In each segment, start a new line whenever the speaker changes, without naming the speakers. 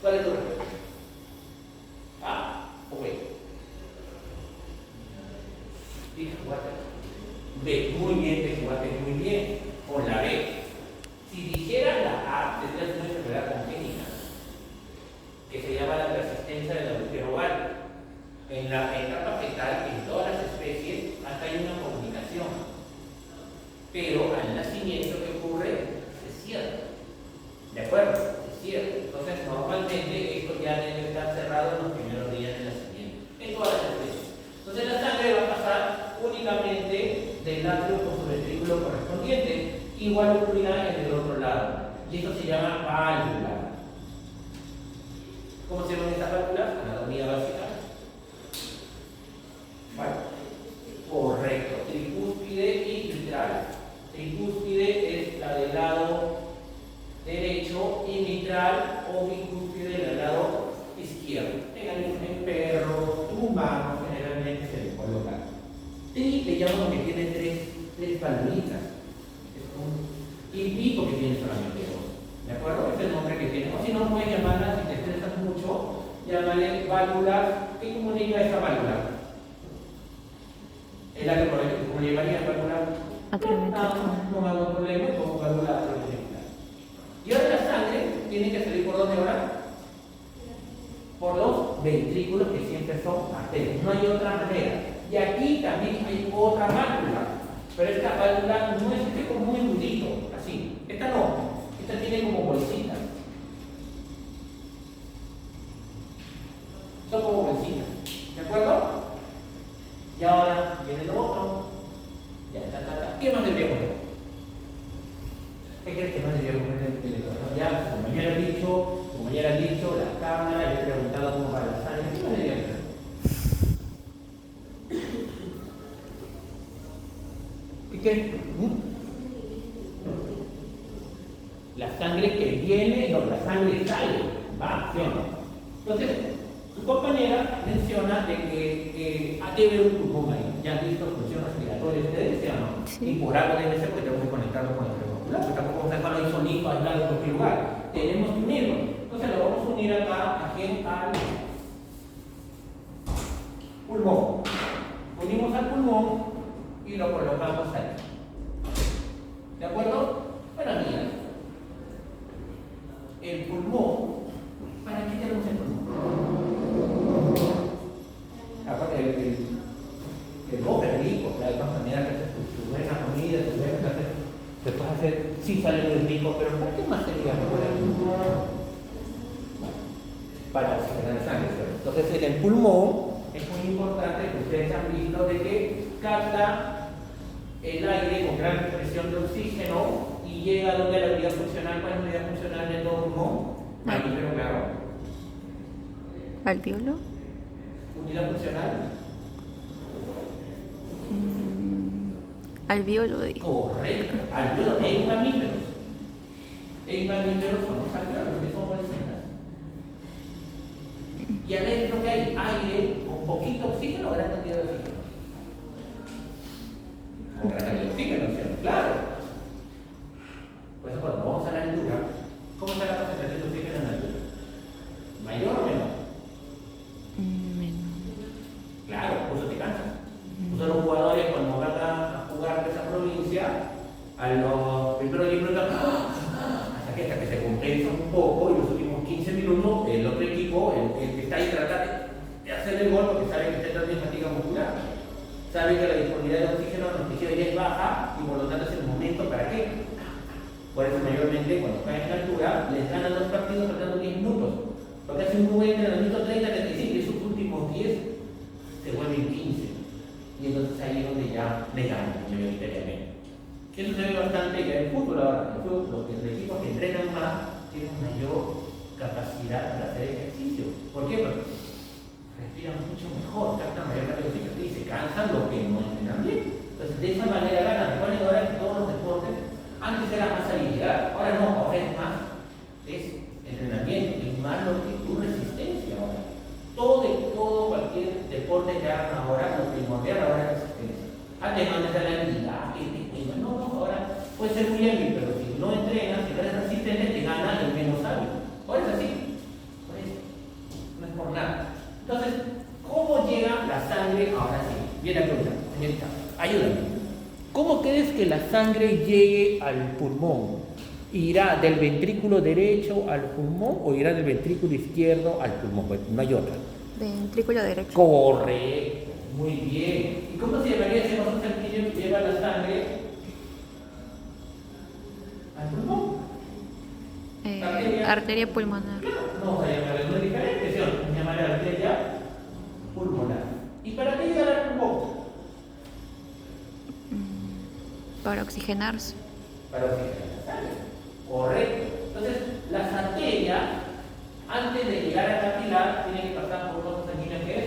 ¿Cuál es tu respuesta? ¿A o B? Te jugaste. B, muy bien, te jugaste muy bien. Con la B. Si dijeras la A, tendrías una enfermedad congénita que se llama la persistencia del agujero oval. En la etapa fetal, en todas las especies, hasta hay una comunicación. Pero al nacimiento, ¿qué ocurre? Se cierra. ¿De acuerdo? Se cierra. Entonces, normalmente esto ya debe estar cerrado en los primeros días del nacimiento. En todas las especies. Entonces, la sangre va a pasar únicamente del atrio con su ventrículo correspondiente. Igual ocurrirá en el otro lado. Y esto se llama válvula. ¿Cómo se llaman estas válvulas? Anatomía básica. Vale. Correcto. Tricúspide y mitral. Tricúspide es la del lado derecho y mitral o bicúspide del lado izquierdo. En perros, humanos, generalmente se le coloca. Tri le llamamos que tiene tres valvulitas. Y pi porque tiene solamente dos. ¿De acuerdo? Este es el nombre que tiene. O si no, puedes llamarla, si te estresas mucho, llámale válvula. ¿Qué comunica esa válvula? ¿Es la que por ejemplo, cómo le llamaría válvula? No hago problema, como válvula atrioventricular. Y ahora la sangre tiene que salir por dónde ahora? Por los ventrículos que siempre son arterias. No hay otra manera. Y aquí también hay otra válvula. Pero esta válvula no es como muy durito, así. Esta no. Esta tiene como bolsitas. Son como bolsitas. ¿De acuerdo? Y ahora viene lo otro. Ya, ¿Qué más debería poner? ¿Qué crees que más debería poner el teléfono? Ya, como ya han dicho, la cámara, le he preguntado cómo va la sangre. ¿Qué más debería poner? ¿Qué? La sangre que viene, no, la sangre sale, va, ¿sí o no? Entonces, su compañera menciona de que debe haber un pulmón ahí. Ya han visto función respiratoria, ustedes, ¿sí o no?
Sí.
Y por algo debe ser porque tenemos que conectarlo con el cerebro. Pues tampoco vamos a dejarlo ahí solito, aislado en cualquier lugar. Tenemos que unirlo. Entonces lo vamos a unir acá, aquí al pulmón. Unimos al pulmón y lo colocamos ahí. ¿De acuerdo? Bueno, mira, el pulmón, ¿para qué tenemos el pulmón? Aparte, el boca es rico, de alguna manera que haces tu buena comida, tu buena, te puedes hacer, sí sale muy rico, pero ¿para qué más sería mejor el pulmón? Para oxigenar la sangre, ¿cierto? Entonces, en el pulmón es muy importante que ustedes han visto de que capta el aire con gran presión de oxígeno y llega a donde la unidad funcional. ¿Cuál es la unidad funcional del todo pulmón? Mamífero, claro.
¿Alveolo?
¿Unidad funcional?
Alveolo digo.
Correcto. Alveolo en mamíferos. En mamíferos son los alveolos, que son bolsitas. Y adentro que hay aire con poquito oxígeno o gran cantidad de oxígeno. Con gran cantidad de oxígeno, ¿cierto? Claro. Por eso cuando vamos a la altura, ¿cómo está la concentración de oxígeno en la altura? ¿Mayor o menor?
Menor.
Claro, por eso te cansas. Por eso los jugadores cuando van a jugar de esa provincia, a los primeros 10 minutos, hasta que se compensan un poco y los últimos 15 minutos el otro equipo, el que está ahí trata de hacer el gol porque sabe que está entrando en fatiga muscular. Sabe que la disponibilidad de oxígeno en los tejidos ya es baja y por lo tanto es el momento para qué. Por eso mayormente cuando caen en la altura les ganan los partidos faltando 10 minutos. Porque hacen un buen entrenamiento 30-35 y esos últimos 10 se vuelven 15. Y entonces ahí es donde ya le ganan mayoritariamente. Eso se ve bastante que en el fútbol ahora, los equipos que entrenan más tienen mayor capacidad para hacer ejercicio. ¿Por qué? Porque respiran mucho mejor, captan mayor cantidad de oxígeno y se cansan los que no entrenan bien. Entonces de esa manera ganan. Recuerden ahora que todos los deportes antes era más habilidad, ahora no, ahora es más entrenamiento, es más longitud, resistencia ahora. Todo, cualquier deporte que hagan ahora, lo primordial ahora es resistencia. Antes no les da la habilidad, no, ahora puede ser muy hábil, pero si no entrenas, si no eres resistente, te gana el menos hábil. Ahora es así. Por que la sangre llegue al pulmón, ¿irá del ventrículo derecho al pulmón o irá del ventrículo izquierdo al pulmón? Pues no hay otra.
Ventrículo derecho.
Correcto, muy bien. ¿Y cómo se llamaría ese vaso sanguíneo que lleva la sangre al pulmón?
Arteria pulmonar.
No, se llama de diferente, se llama arteria pulmonar. ¿Y para qué llegar al pulmón?
Para oxigenarse.
Para oxigenar la sangre. Correcto. Entonces, las arterias, antes de llegar al capilar, tienen que pasar por un vaso sanguíneo que es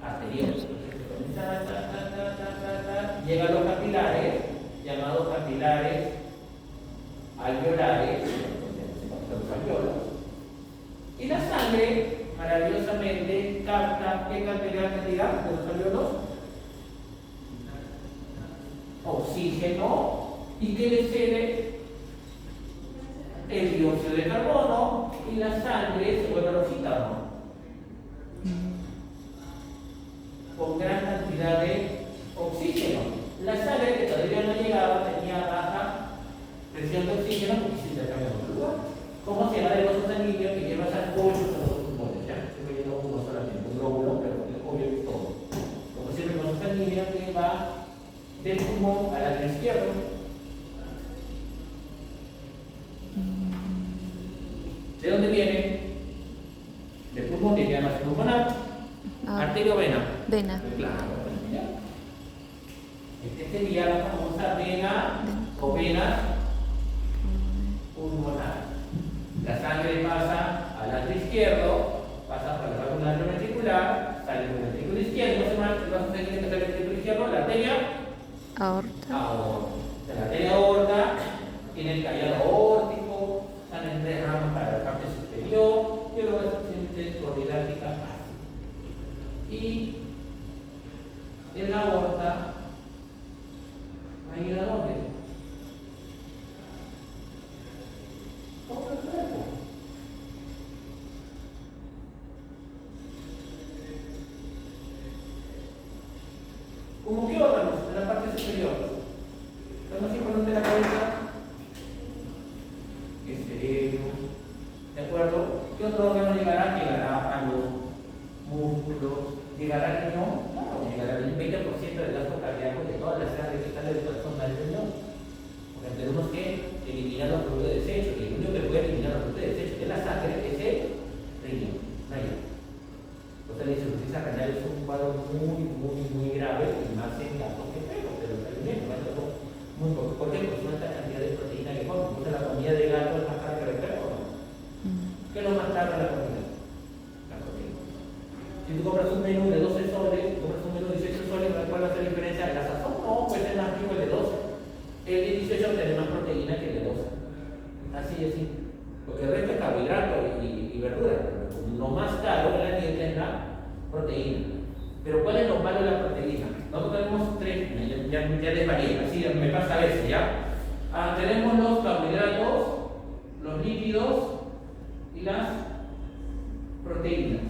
arterioso. Llegan los capilares, llamados capilares alveolares, los alveolos. Y la sangre, maravillosamente, capta ¿qué cantidad de los alveolos? Oxígeno. ¿Y qué le cede? El dióxido de carbono, y la sangre se vuelve oxígeno con gran cantidad de oxígeno. La sangre que todavía no llegaba tenía baja presión de oxígeno porque se intercambia en otro lugar. ¿Cómo se llama el vaso sanguíneo que lleva esas bolsas a los pulmones? Ya, estoy viendo uno solamente, un glóbulo, pero es obvio que todo. Como se llama el vaso sanguíneo que va del pulmón al lado izquierdo. ¿De dónde viene? Del pulmón, viene a la pulmonar. ¿Arteria o vena?
Vena.
Claro. Este sería la famosa vena o vena pulmonar. La sangre pasa al lado izquierdo, pasa por la válvula ventricular, sale del ventrículo izquierdo, no se marcha, el vaso sanguíneo que sale del ventrículo izquierdo, la arteria
Aorta.
La arteria aorta tiene el callado aórtico, salen 3 ramas para la parte superior y luego es suficiente cordilática básica. Y en la aorta va a ir a dónde? Todo el cuerpo. ¿Cómo qué órganos? En la parte superior. ¿Lo más importante de la cabeza? El cerebro. ¿De acuerdo? ¿Qué otro órgano llegará? Llegará a los músculos. ¿Llegará al riñón? Claro, llegará al 20% del gasto cardíaco de todas las áreas que sale del corazón al riñón. Porque tenemos que eliminar los productos de desecho, y el único que puede eliminar los productos de desecho de la sangre es el riñón. No hay otro. Entonces la insuficiencia renal es un cuadro muy grave y más en gatos que perros, pero los alimentos, muy poco. ¿Por qué? Porque son esta cantidad de proteína que comen. Entonces la comida de gato es más cara que de perro, ¿no? ¿Qué es lo más caro de la comida? La proteína. Si tú compras un menú de 12 soles, compras un menú de 18 soles, ¿cuál va a ser la diferencia? ¿La sazón? No, pues es más rico el de 12. El de 18 tiene más proteína que el de 12. Así es, así. Porque el resto es carbohidrato y verdura. Lo más caro de la dieta es la proteína. Pero ¿cuál es lo malo de la proteína? Nosotros tenemos 3, ya les varía, así me pasa a veces, ¿ya? Tenemos los carbohidratos, los lípidos y las proteínas.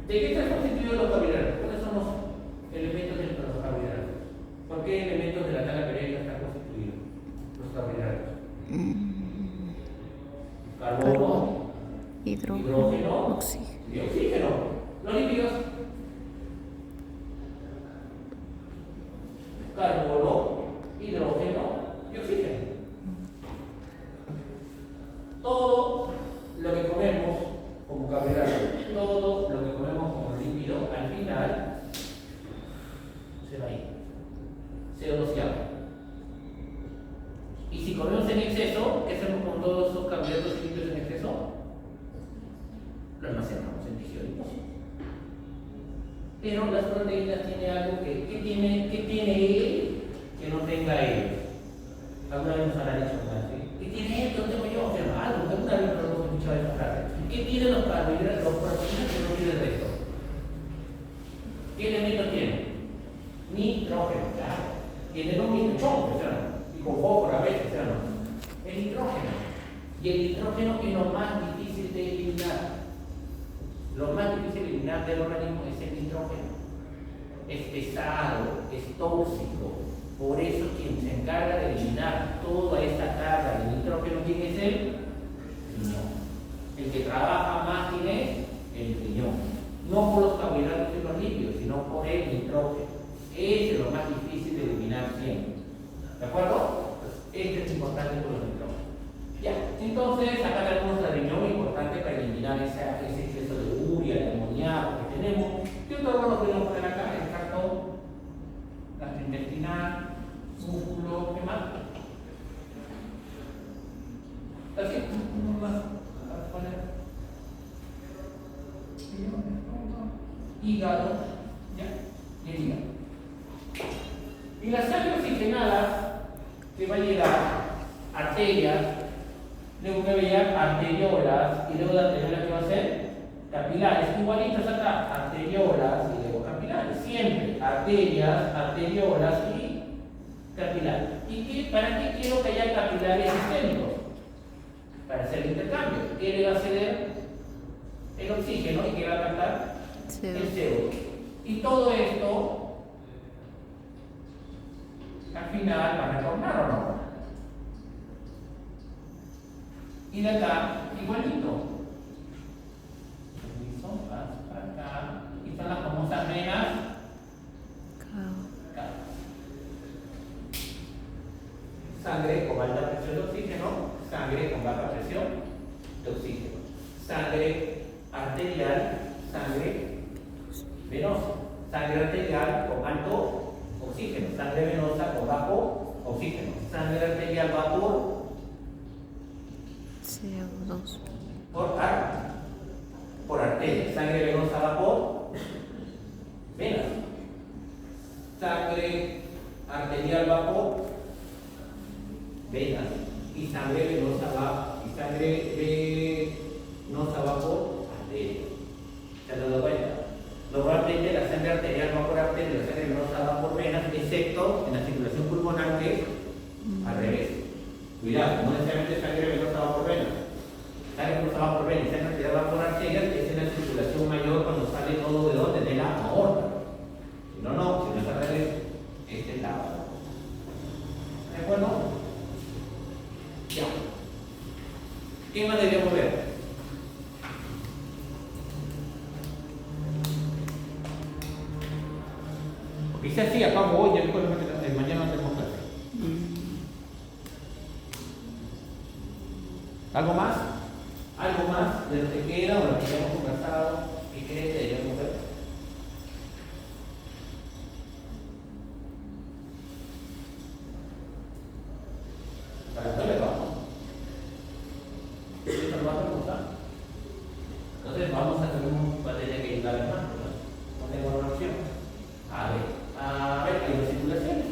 ¿De qué están constituidos los carbohidratos? ¿Cuáles son los elementos de los carbohidratos? ¿Por qué elementos de la tabla periódica están constituidos los carbohidratos? Carbono, hidrógeno y oxígeno. Los lípidos, carbono, hidrógeno y oxígeno. Todo lo que comemos como carbohidrato, todo lo que comemos como lípido, al final se va a ir. CO2 y agua. Y si comemos en exceso, ¿qué hacemos con todos esos carbohidratos y lípidos en exceso? Lo almacenamos en tejido adiposo. Pero las proteínas tienen algo que tiene él que no tenga él. Alguna vez nos han dicho ¿qué tiene él que no tengo yo? O sea, algo, alguna vez no hemos escuchado esa frase. ¿Qué tienen los carbohidratos, los proteínas que no tiene el resto? ¿Qué elementos tienen? Nitrógeno, claro. Tienen un nitrógeno, o sea, y con fósforo a veces, o sea, no. El nitrógeno. Y el nitrógeno es lo más difícil de eliminar. Lo más difícil de eliminar del organismo es el nitrógeno. Es pesado, es tóxico. Por eso quien se encarga de eliminar toda esta carga de nitrógeno, ¿quién es el riñón? El que trabaja más, ¿quién es? El riñón. No por los carbohidratos y los lípidos, sino por el nitrógeno. Ese es lo más difícil de eliminar siempre. ¿De acuerdo? Pues este es importante por los nitrógenos. Ya, entonces acá tenemos el riñón importante para eliminar ese exceso de urea, de amoníaco que tenemos. Y otro órgano que podemos poner acá, el cartón, gastrointestinal, músculo, ¿qué más? Así, uno más. Para poner hígado, ¿ya? Y el hígado. Y la sangre oxigenada que va a llegar arterias, luego que va a llegar arteriolas, y luego de arteriolas que va a ser capilares, igualitas acá, arteriolas y luego capilares, siempre arterias, arteriolas y capilares. ¿Para qué quiero que haya capilares sistémicos? Para hacer el intercambio. ¿Qué le va a ceder? El oxígeno. ¿Y qué va a captar? El CO2. Y todo esto al final va a retornar o no. Y de acá, igualito. Para acá. Y son las famosas venas cavas. Sangre con alta presión de oxígeno, sangre con baja presión de oxígeno. Sangre arterial, sangre venosa. Sangre arterial con alto oxígeno, sangre venosa con bajo oxígeno. Sangre arterial va
CO2.
Por arteria. Sangre venosa va por venas. Sangre arterial va por venas. Y sangre venosa va por arteria. ¿Se han dado cuenta? Normalmente la sangre arterial va por arteria, la sangre venosa va por venas, excepto en la circulación pulmonar, que es al revés. Cuidado, no necesariamente sangre venosa va por venas. Sangre venosa va por venas y sangre arterial va por arterias, que es en la circulación mayor cuando sale todo de donde, de la aorta. Si no, si no es al revés, este es la aorta. ¿De acuerdo? Ya. ¿Qué más debemos ver? Quizás sí, acá voy, ya después mañana no tenemos clase. ¿Algo más? ¿Algo más de lo que queda o lo que ya hemos conversado? ¿Qué crees que debemos ver? Para esto le vamos. ¿Esto lo vas a preguntar? Entonces vamos a hacer un materia que ayudar más, ¿no? Con evaluación. A ver, hay dos circulaciones.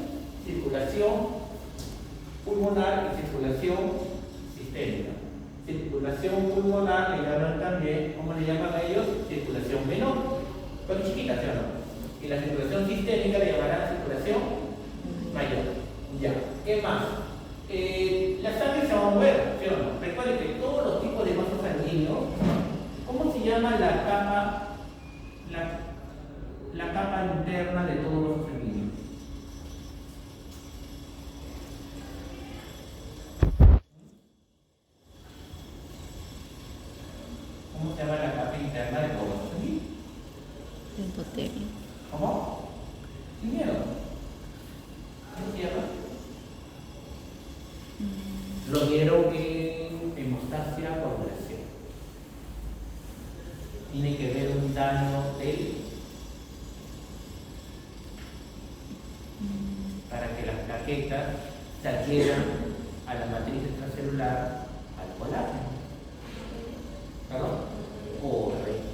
Circulación pulmonar y circulación sistémica. Circulación pulmonar le llaman también, ¿cómo le llaman a ellos? Circulación venosa. Son chiquitas, ¿sí o no? Y la circulación sistémica le llamarán circulación mayor. Ya. ¿Qué más? La sangre se va a mover, ¿sí o no? Recuerden que todos los tipos de vasos sanguíneos, ¿cómo se llama la capa interna de todos los vasos sanguíneos? ¿Cómo se llama la capa interna de todos los vasos sanguíneos?
Endotelio.
¿Cómo? Sin miedo. ¿Cómo se llama? Lo dieron en hemostasia coagulación. Tiene que ver un daño para que las plaquetas se adhieran a la matriz extracelular, al colágeno. ¿Perdón? Correcto.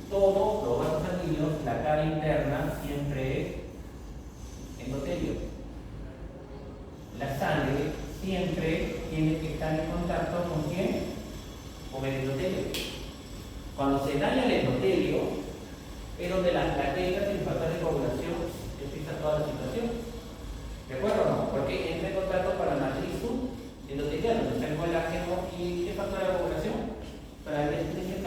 Todos los vasos sanguíneos, la cara interna siempre es endotelio. La sangre siempre tiene que estar en contacto con ¿quién? Con el endotelio. Cuando se daña el endotelio, es donde las plaquetas y los factores de coagulación empieza toda la situación. ¿De acuerdo o no? Porque entra en contacto con la matriz endotelial, donde está el colágeno y ¿qué factor de coagulación? Para el STK.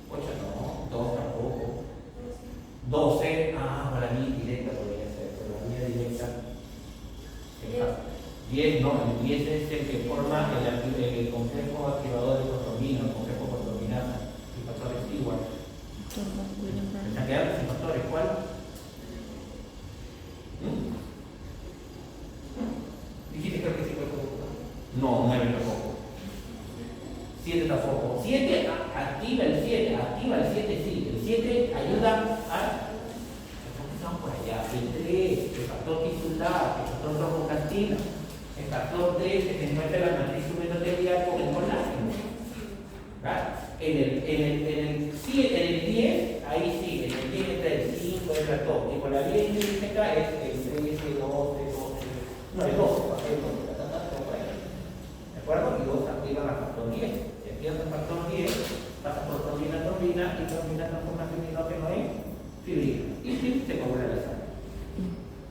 8 no, 2 tampoco. 12, 7 tampoco. 7 activa el 7, sí. El 7 ayuda a... Estamos por allá. El 3, el factor tisular, el factor trombocastina. El factor 3 que se encuentra en la matriz endotelial con el colágeno. ¿Verdad? En el 10, ahí sí, en el 10 está el 5, el ratón. Y con la vía intrínseca es el 3, el 2, no, el 2, ¿de acuerdo? Y 2 activan al factor 10. Si activas el factor 10, pasa por trombina, y trombina transforma fibrinógeno en fibrina. Y sí, se coagula la sangre.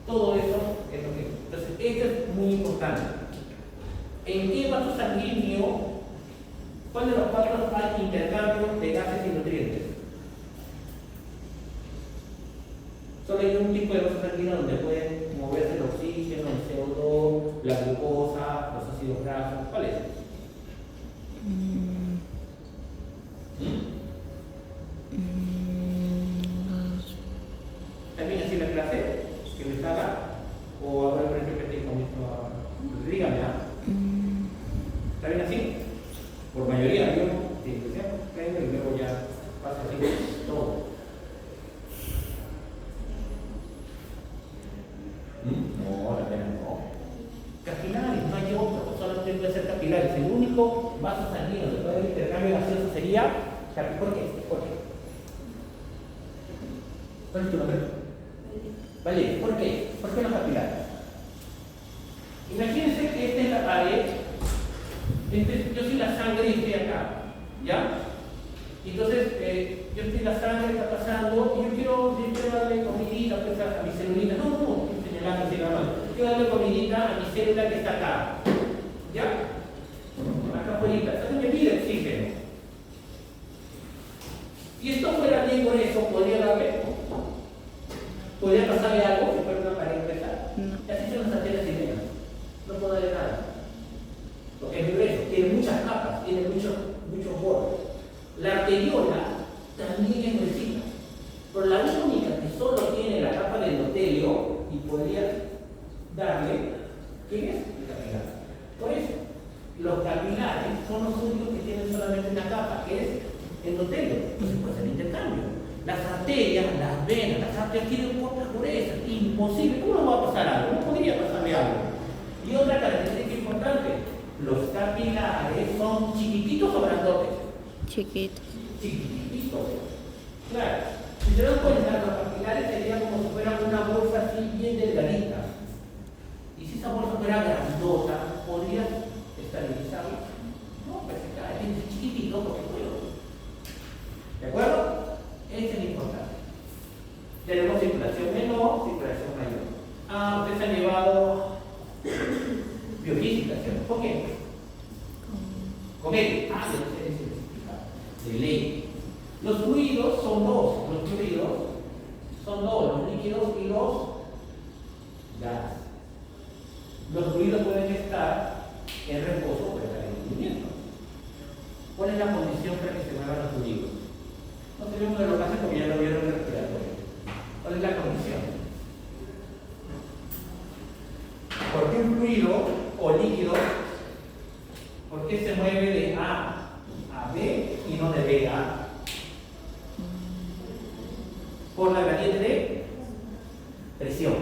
Todo eso es lo que es. Entonces, esto es muy importante. ¿En qué vaso sanguíneo? ¿Cuál de los 4 hay intercambio de gases y nutrientes? Solo hay un tipo de vaso sanguíneo donde pueden moverse el oxígeno, el CO2, la glucosa, los ácidos grasos. ¿Cuál es? ¿También así la clase? ¿Que les haga? ¿O habrá el repetir con esto? Dígame, ¿ah? ¿Está bien así? Por mayoría, yo, sí, que sea, y luego ya pasa así todo. No, la pena no. Capilares, no hay otro, solamente puede ser capilares. El único vaso sanguíneo que puede haber intercambio gaseoso sería. ¿Por qué? ¿Por qué? ¿Cuál es tu nombre? Vale, ¿por qué? ¿Por qué los capilares? Imagínense que esta es la pared. Yo soy la sangre y estoy acá, ¿ya? Entonces, yo estoy la sangre, está pasando, y yo quiero darle comidita pues, a mi celulita. No, estoy señalando así la mano. Quiero darle comidita a mi célula que está acá, ¿ya? Acá afuera. Entonces me pide oxígeno. Si esto fuera bien con eso, ¿podría darle? ¿Podría pasarle algo si fuera una pared gruesa?
No.
Y así son las arterias y venas. No puedo darle nada. Porque es grueso, tiene muchas capas, tiene muchos bordes. La arteriola también es gruesita, pero la única que solo tiene la capa de endotelio y podría darle, ¿quién es? El capilar. Por eso, los capilares son los únicos que tienen solamente una capa, que es endotelio. Entonces puede ser intercambio. Las arterias, las venas, las arterias tienen pocas gruesas, imposible. ¿Cómo no va a pasar algo? No podría pasarle algo. Y otra característica importante. Los capilares son chiquititos o grandotes.
Chiquitos.
Chiquititos. Claro. Si se dan cuenta, los capilares serían como si fueran una bolsa así bien delgadita. Y si esa bolsa fuera grandota, ¿podrías estabilizarla? No, pues se cae bien chiquitito porque puedo. ¿De acuerdo? Ese es lo importante. Tenemos circulación menor, circulación mayor. Ustedes han llevado biofísica, ¿cierto? ¿Por qué? Con él. Yo no sé explicar. De ley. Los fluidos son dos. Los fluidos son dos. Los líquidos y los gases. Los fluidos pueden estar en reposo o pueden estar en movimiento. ¿Cuál es la condición para que se muevan los fluidos? No tenemos de los gases porque ya lo vieron en el respiratorio. ¿Cuál es la condición? ¿Por qué un fluido o líquido, por qué se mueve de A a B y no de B a A? Por la gradiente de presión.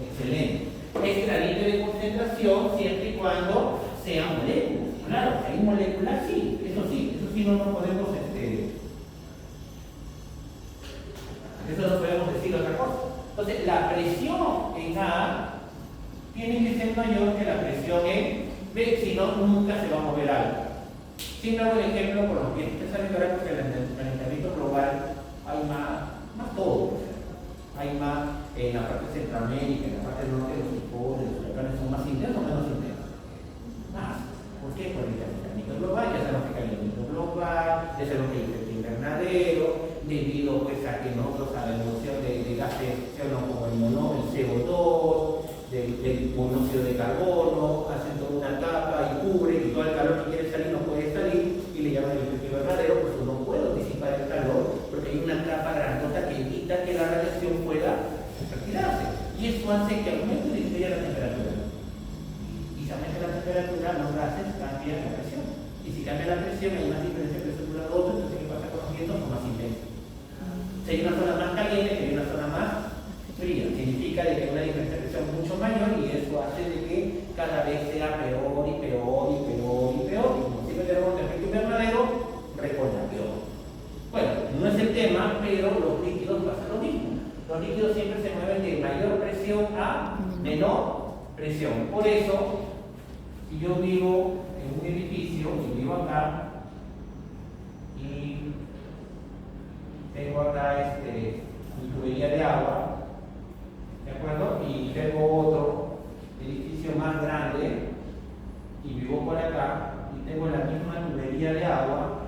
Excelente. Es gradiente de concentración siempre y cuando sea moléculas. Claro, hay moléculas, sí, eso sí no podemos decir otra cosa. Entonces, la presión en A tiene que ser mayor que la presión en B, si no, nunca se va a mover algo. Siempre hago el ejemplo con los pies. Ustedes saben que ahora, porque en el calentamiento global hay más todo. Hay más en la parte de Centroamérica, en la parte norte, los tifones, los huracanes son más intensos o menos intensos. Más. ¿Por qué? Por el calentamiento global. Ya sabemos que el calentamiento global, ya sabemos que el efecto invernadero, debido pues a que nosotros a la emisión de gases como el CO2, del monóxido de carbono, hacen toda una capa y cubre, y todo el calor que quiere salir no puede salir, y le llaman el efecto invernadero, pues no puedo disipar el calor, porque hay una capa grandota que evita que la radiación pueda retirarse. Y eso hace que aumente y disminuya la temperatura. Y si aumenta la temperatura, los gases cambian la presión. Y si cambia cambia la presión, hay más diferencia entre uno y otro, entonces ¿qué pasa con los vientos? Son más intensos. Si hay una zona más caliente, que hay una zona más fría, significa de que hay una diferencia de presión mucho mayor y eso hace de que cada vez sea peor y peor y peor y peor. Y como siempre tenemos el efecto invernadero, responde a peor. Bueno, no es el tema, pero los líquidos pasan lo mismo. Los líquidos siempre se mueven de mayor presión a menor presión. Por eso, si yo vivo en un edificio y vivo acá y tengo acá mi tubería de agua, ¿de acuerdo? Y tengo otro edificio más grande y vivo por acá y tengo la misma tubería de agua.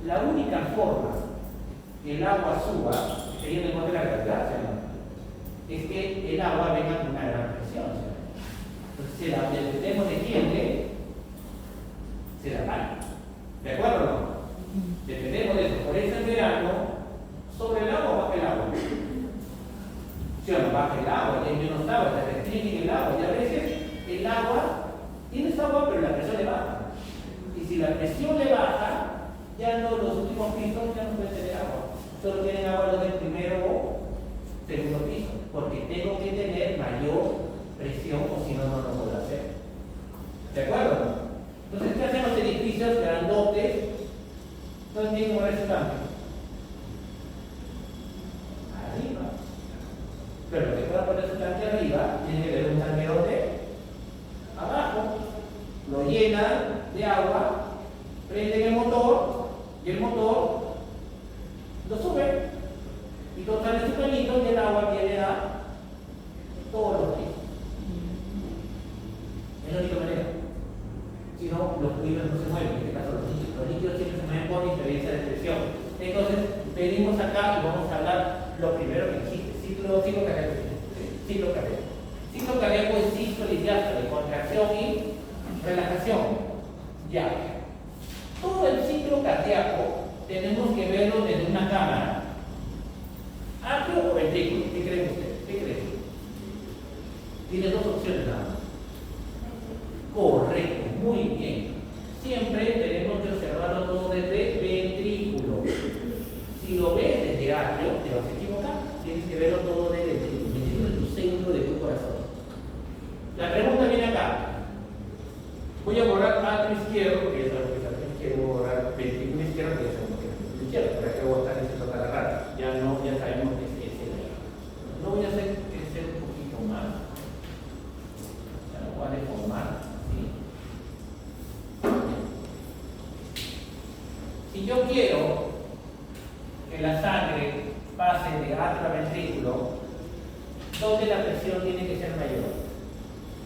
La única forma que el agua suba, sería en el modo de la gravedad, ¿sí? Es que el agua venga con una gran presión, ¿sí? Entonces, si la dependemos de quién, se la cae. ¿De acuerdo o no? Dependemos de eso. Por eso en verano, sobre el agua baja el agua. Si no baja el agua, y hay menos agua, se restringe el agua, y a veces el agua, tienes agua, pero la presión le baja. Y si la presión le baja, ya no, los últimos pisos ya no pueden tener agua. Solo tienen agua los del primero o segundo piso, porque tengo que tener mayor presión o si no, no lo puedo hacer. ¿De acuerdo? Entonces, ¿qué hacen los edificios grandotes? Entonces, tienen que mover ese cambio. Arriba. Pero lo que pueda poner su tanque arriba, tiene que ver un tanque donde abajo. Lo llenan de agua, prenden el motor y el motor lo sube. Y total en su canito y el agua viene a todos los pisos. Es la única manera. Si no, los fluidos no se mueven. En este caso, los líquidos siempre se mueven por diferencia de presión. Entonces, venimos acá y vamos a hablar lo primero que existe: ciclo cardíaco. Ciclo cardíaco. Ciclo cardíaco es sístole y diástole, contracción y relajación. Ya. Todo el ciclo cardíaco tenemos que verlo desde una cámara. ¿Atrio o ventrículo? ¿Qué creen ustedes? ¿Qué creen? Tiene dos opciones nada más. Correcto, muy bien. Siempre tenemos que observarlo todo desde ventrículo. Si lo ves desde atrio, te vas a equivocar. Tienes que verlo todo desde ventrículo. Ventrículo es tu centro de tu corazón. La pregunta viene acá. Voy a borrar atrio izquierdo, porque es algo que es atrio izquierdo. Voy a borrar ventrículo izquierdo, que es algo que es ventrículo izquierdo. Para que voy a estar diciendo cada rato. Ya sabemos que es ese. No voy a hacer crecer un poquito más. Ya lo voy a deformar. Si yo quiero que la sangre pase de atrio a ventrículo, ¿dónde la presión tiene que ser mayor?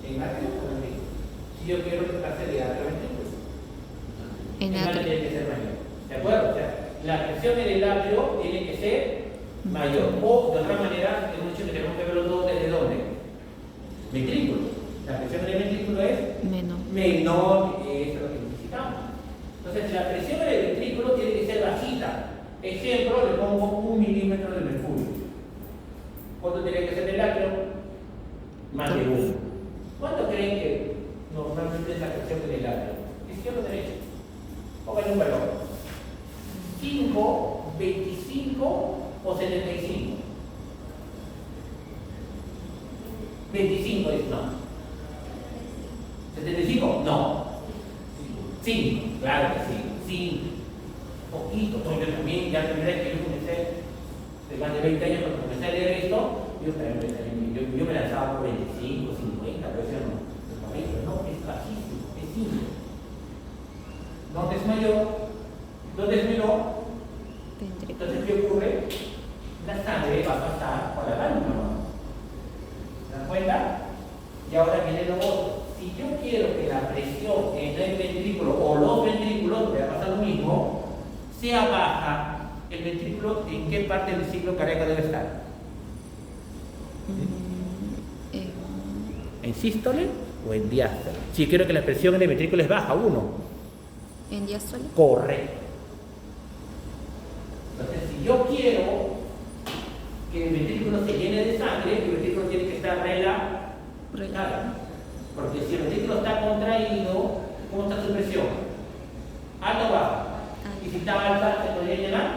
¿En atrio o en ventrículo? Si yo quiero que pase de atrio a ventrículo,
En
atrio tiene que ser mayor. ¿De acuerdo? O sea, la presión en el atrio tiene que ser mayor. O, de otra manera, hemos dicho que tenemos que verlo todo desde ¿dónde? Ventrículo. La presión en el ventrículo es menor, eso es lo que necesitamos. Entonces, la presión en el ventrículo tiene que ser bajita. Ejemplo, le pongo 1 milímetro de mercurio. ¿Cuánto tiene que ser el atrio? Más de 1. ¿Cuánto creen que normalmente es la presión en el atrio? ¿Izquierdo o derecho? Pónganle un valor. 5, 25 o 75. 25 es no. 75, no. 5, claro que sí. 5. Poquito. Yo también, ya la primera vez que yo comencé, de más de 20 años cuando comencé a leer esto, yo me lanzaba por 25, 50, pero eso no, es bajísimo, es 5. ¿Dónde es mayor? ¿Dónde es menor? Entonces, ¿qué ocurre? La sangre va a pasar por la válvula. ¿Se dan cuenta? Y ahora viene lo otro. Si yo quiero que la presión en el ventrículo o los ventrículos, que va a pasar lo mismo, sea baja, el ventrículo, ¿en qué parte del ciclo cardíaco debe estar? ¿En sístole o en diástole? Si quiero que la presión en el ventrículo es baja, 1.
¿En diástole?
Correcto. Entonces, si yo quiero que el ventrículo se llene de sangre, el ventrículo tiene que estar relajado. Porque si el ventrículo está contraído, ¿Cómo está su presión? ¿Alta o baja? Y si está alta, ¿se podría llenar?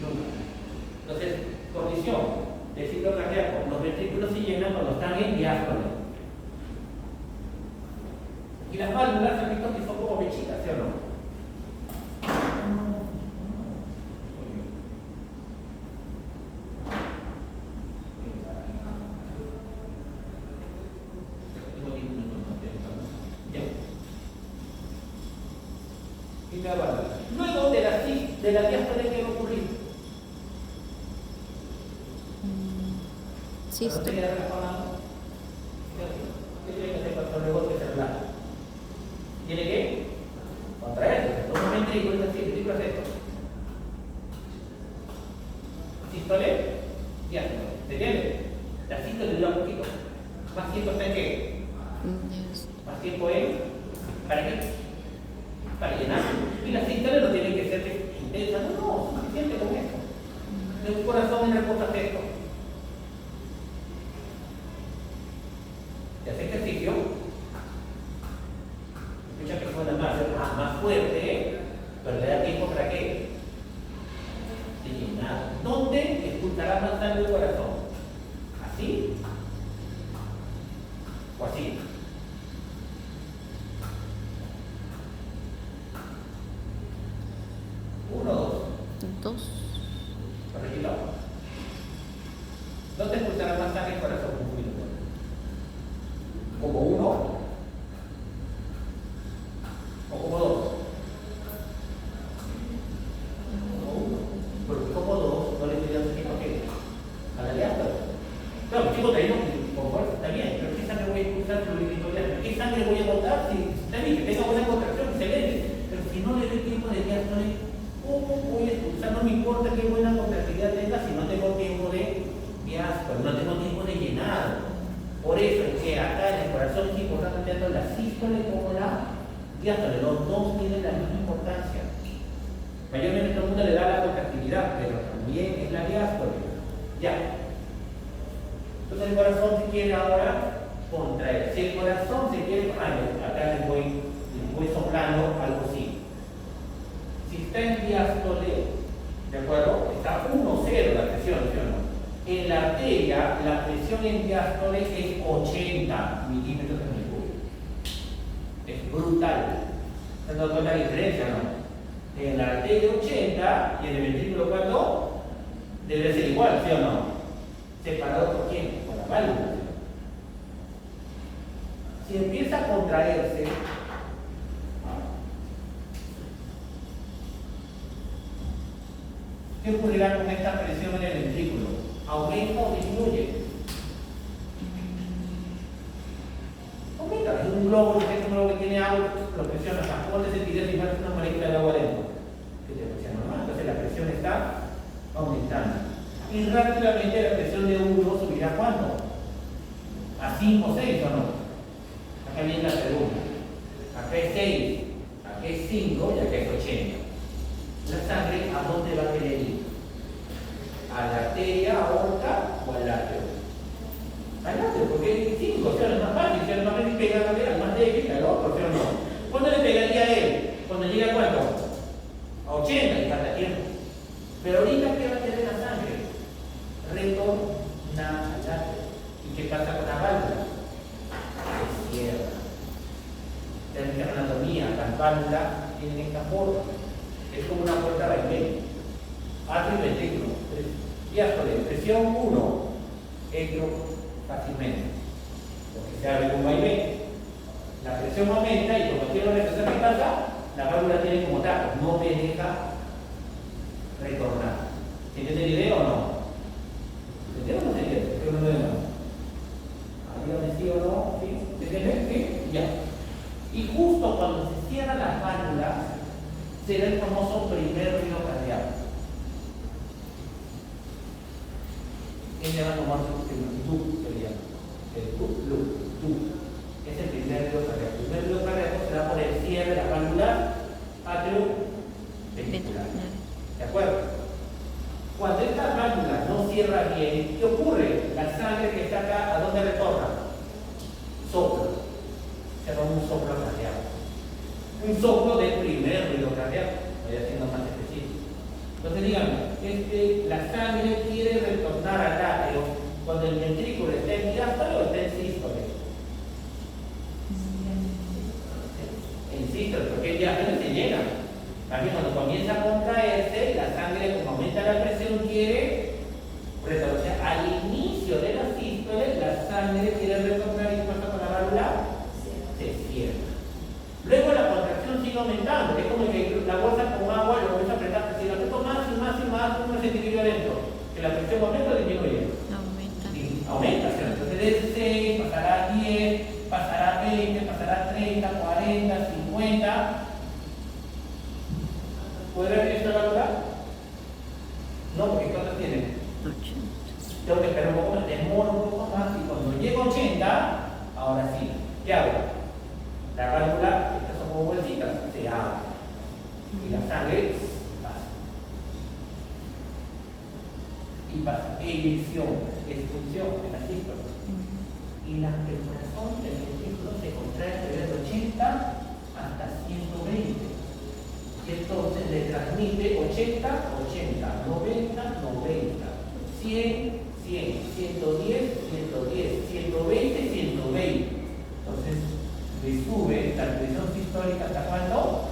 Nunca. Entonces, condición del ciclo cardíaco, los ventrículos se llenan cuando están en diástole. Y las válvulas han visto que son como mechitas, ¿sí o no? Luego de la diástole, ¿qué va a ocurrir?
Sístole.
¿Qué tiene que hacer cuando luego que se relaja? Tiene que contraerse. Un ventrículo es así, el ventrículo es esto. Sístole, diástole. ¿Se entiende? La sístole dura un poquito. Más tiempo está en qué? Más tiempo en. ¿Para qué? Para llenar. Y la sístole no tiene que ser intensa. No, suficiente con esto. De un corazón en reposo esto. Y hace ejercicio. Muchas personas más fuerte, pero le da tiempo para qué? De llenar. ¿Dónde expulsará más sangre del corazón? ¿Así? ¿O así? ¿Uno o dos?
Dos.
Repito. ¿Dónde expulsará más sangre del corazón? Un minuto. ¿Como uno? ¿O como dos? Como uno. Porque como dos no le estoy dando tiempo a qué? A la diástole. Claro, sigo trayendo con fuerza, está bien, pero ¿qué sangre voy a expulsar? ¿Qué sangre voy a botar? Si está bien, que tenga buena contracción, excelente. Pero si no le doy tiempo de diástole, ¿cómo voy a expulsar? No me importa qué buena contractividad tenga si no tengo tiempo de diástole, no tengo tiempo de llenar. Por eso es que acá en el corazón es importante tanto la sístole como la diástole. Los dos tienen la misma importancia. Mayormente todo el mundo le da la contractividad, pero también es la diástole. Ya. Entonces el corazón se quiere ahora contraer. Si el corazón se quiere, acá les voy soplando algo así. Si está en diástole, ¿de acuerdo? Está 1,0 la presión, ¿sí o no? En la arteria, la presión en diástole es 80 milímetros de mercurio. Es brutal. ¿Se han dado cuenta de la diferencia, no? En la arteria 80 y en el ventrículo, ¿cuánto? Debe ser igual, ¿sí o no? ¿Separado por quién? Por la válvula. Si empieza a contraerse, ¿qué ocurrirá con esta presión en el ventrículo? ¿Aumenta o disminuye? Aumenta. Es un globo que tiene agua, lo presionas. ¿Cómo te sentirías si pones una molécula de agua dentro? Que te presiona normal. Entonces la presión está aumentando. Y rápidamente la presión de 1 subirá ¿cuánto? A 5 o 6 o no. Acá viene la segunda. Acá es 6, acá es 5 y acá es 80. La sangre, ¿a dónde va a querer ir? ¿A la arteria, aorta o al lácteo? Al lácteo, porque es 5, o sea, es más fácil, si es más fácil pegarle al más débil, al otro, ¿sí o no? ¿Cuándo le pegaría a él? Cuando llega a cuánto? A 80 y falta tiempo. Pero ahorita, ¿qué va a tener la sangre? Retorna al lácteo. ¿Y qué pasa con la válvula? Se cierra. En la anatomía, las válvulas tienen esta forma. Es como una puerta vaivén. Atrio y ventrículo. Diástole, presión 1, entro fácilmente. Porque se abre un vaivén. La presión aumenta y cuando quiero regresar a mi casa, la válvula tiene como taco, no me deja retornar. ¿Se entiende la idea o no? ¿Se entiende o no se entiende? Yo no me veo. ¿Dígame sí o no? ¿Sí? ¿Se entiende? ¿Sí? Ya. Y justo cuando se cierran las válvulas, será el famoso primer río cardíaco. Ese va a tomar el DUC, se llama. El DUC. Es el primer río cardíaco. El primer río cardíaco será por el cierre de la válvula atrioventricular. ¿De acuerdo? Cuando esta válvula no cierra bien, ¿qué ocurre? La sangre que está acá, ¿a dónde retorna? Sopla. Se llama un soplo cardíaco. un soplo del primer ruido cardíaco. Voy haciendo más específico. Entonces, díganme, la sangre quiere retornar al atrio cuando el ventrículo está en diástole o está en sístole. En sístole, porque el diástole se llena. También cuando comienza a contraerse, la sangre, como aumenta la presión, quiere retornar. O sea, al inicio de la sístole, la sangre quiere retornar y pasa con la válvula, se cierra. Luego la contracción sigue aumentando, es como que la bolsa con agua lo comienza a apretar, si lo aprieto más y más y más, ¿cómo se equilibrio adentro? Que la presión aumenta o disminuye.
Aumenta.
Sí, aumenta, ¿cierto? Entonces de 6 pasará a 10, pasará a 20, pasará a 30, 40, 50. ¿Puede ver esto la verdad? No, porque ¿cuántos tienen?
80.
Tengo que esperar un poco más, demoro un poco más y cuando llego a 80, ahora sí, ¿qué hago? La válvula, estas son como bolsitas, se abre y la sangre pasa. Y pasa, eyección, expulsión en la sístole. Y el corazón del ventrículo se contrae desde 80 hasta 120. Y entonces le transmite 80, 80, 90, 90, 100, 100, 110, 110, 120, 120. Entonces le sube la presión sistólica hasta ¿cuánto?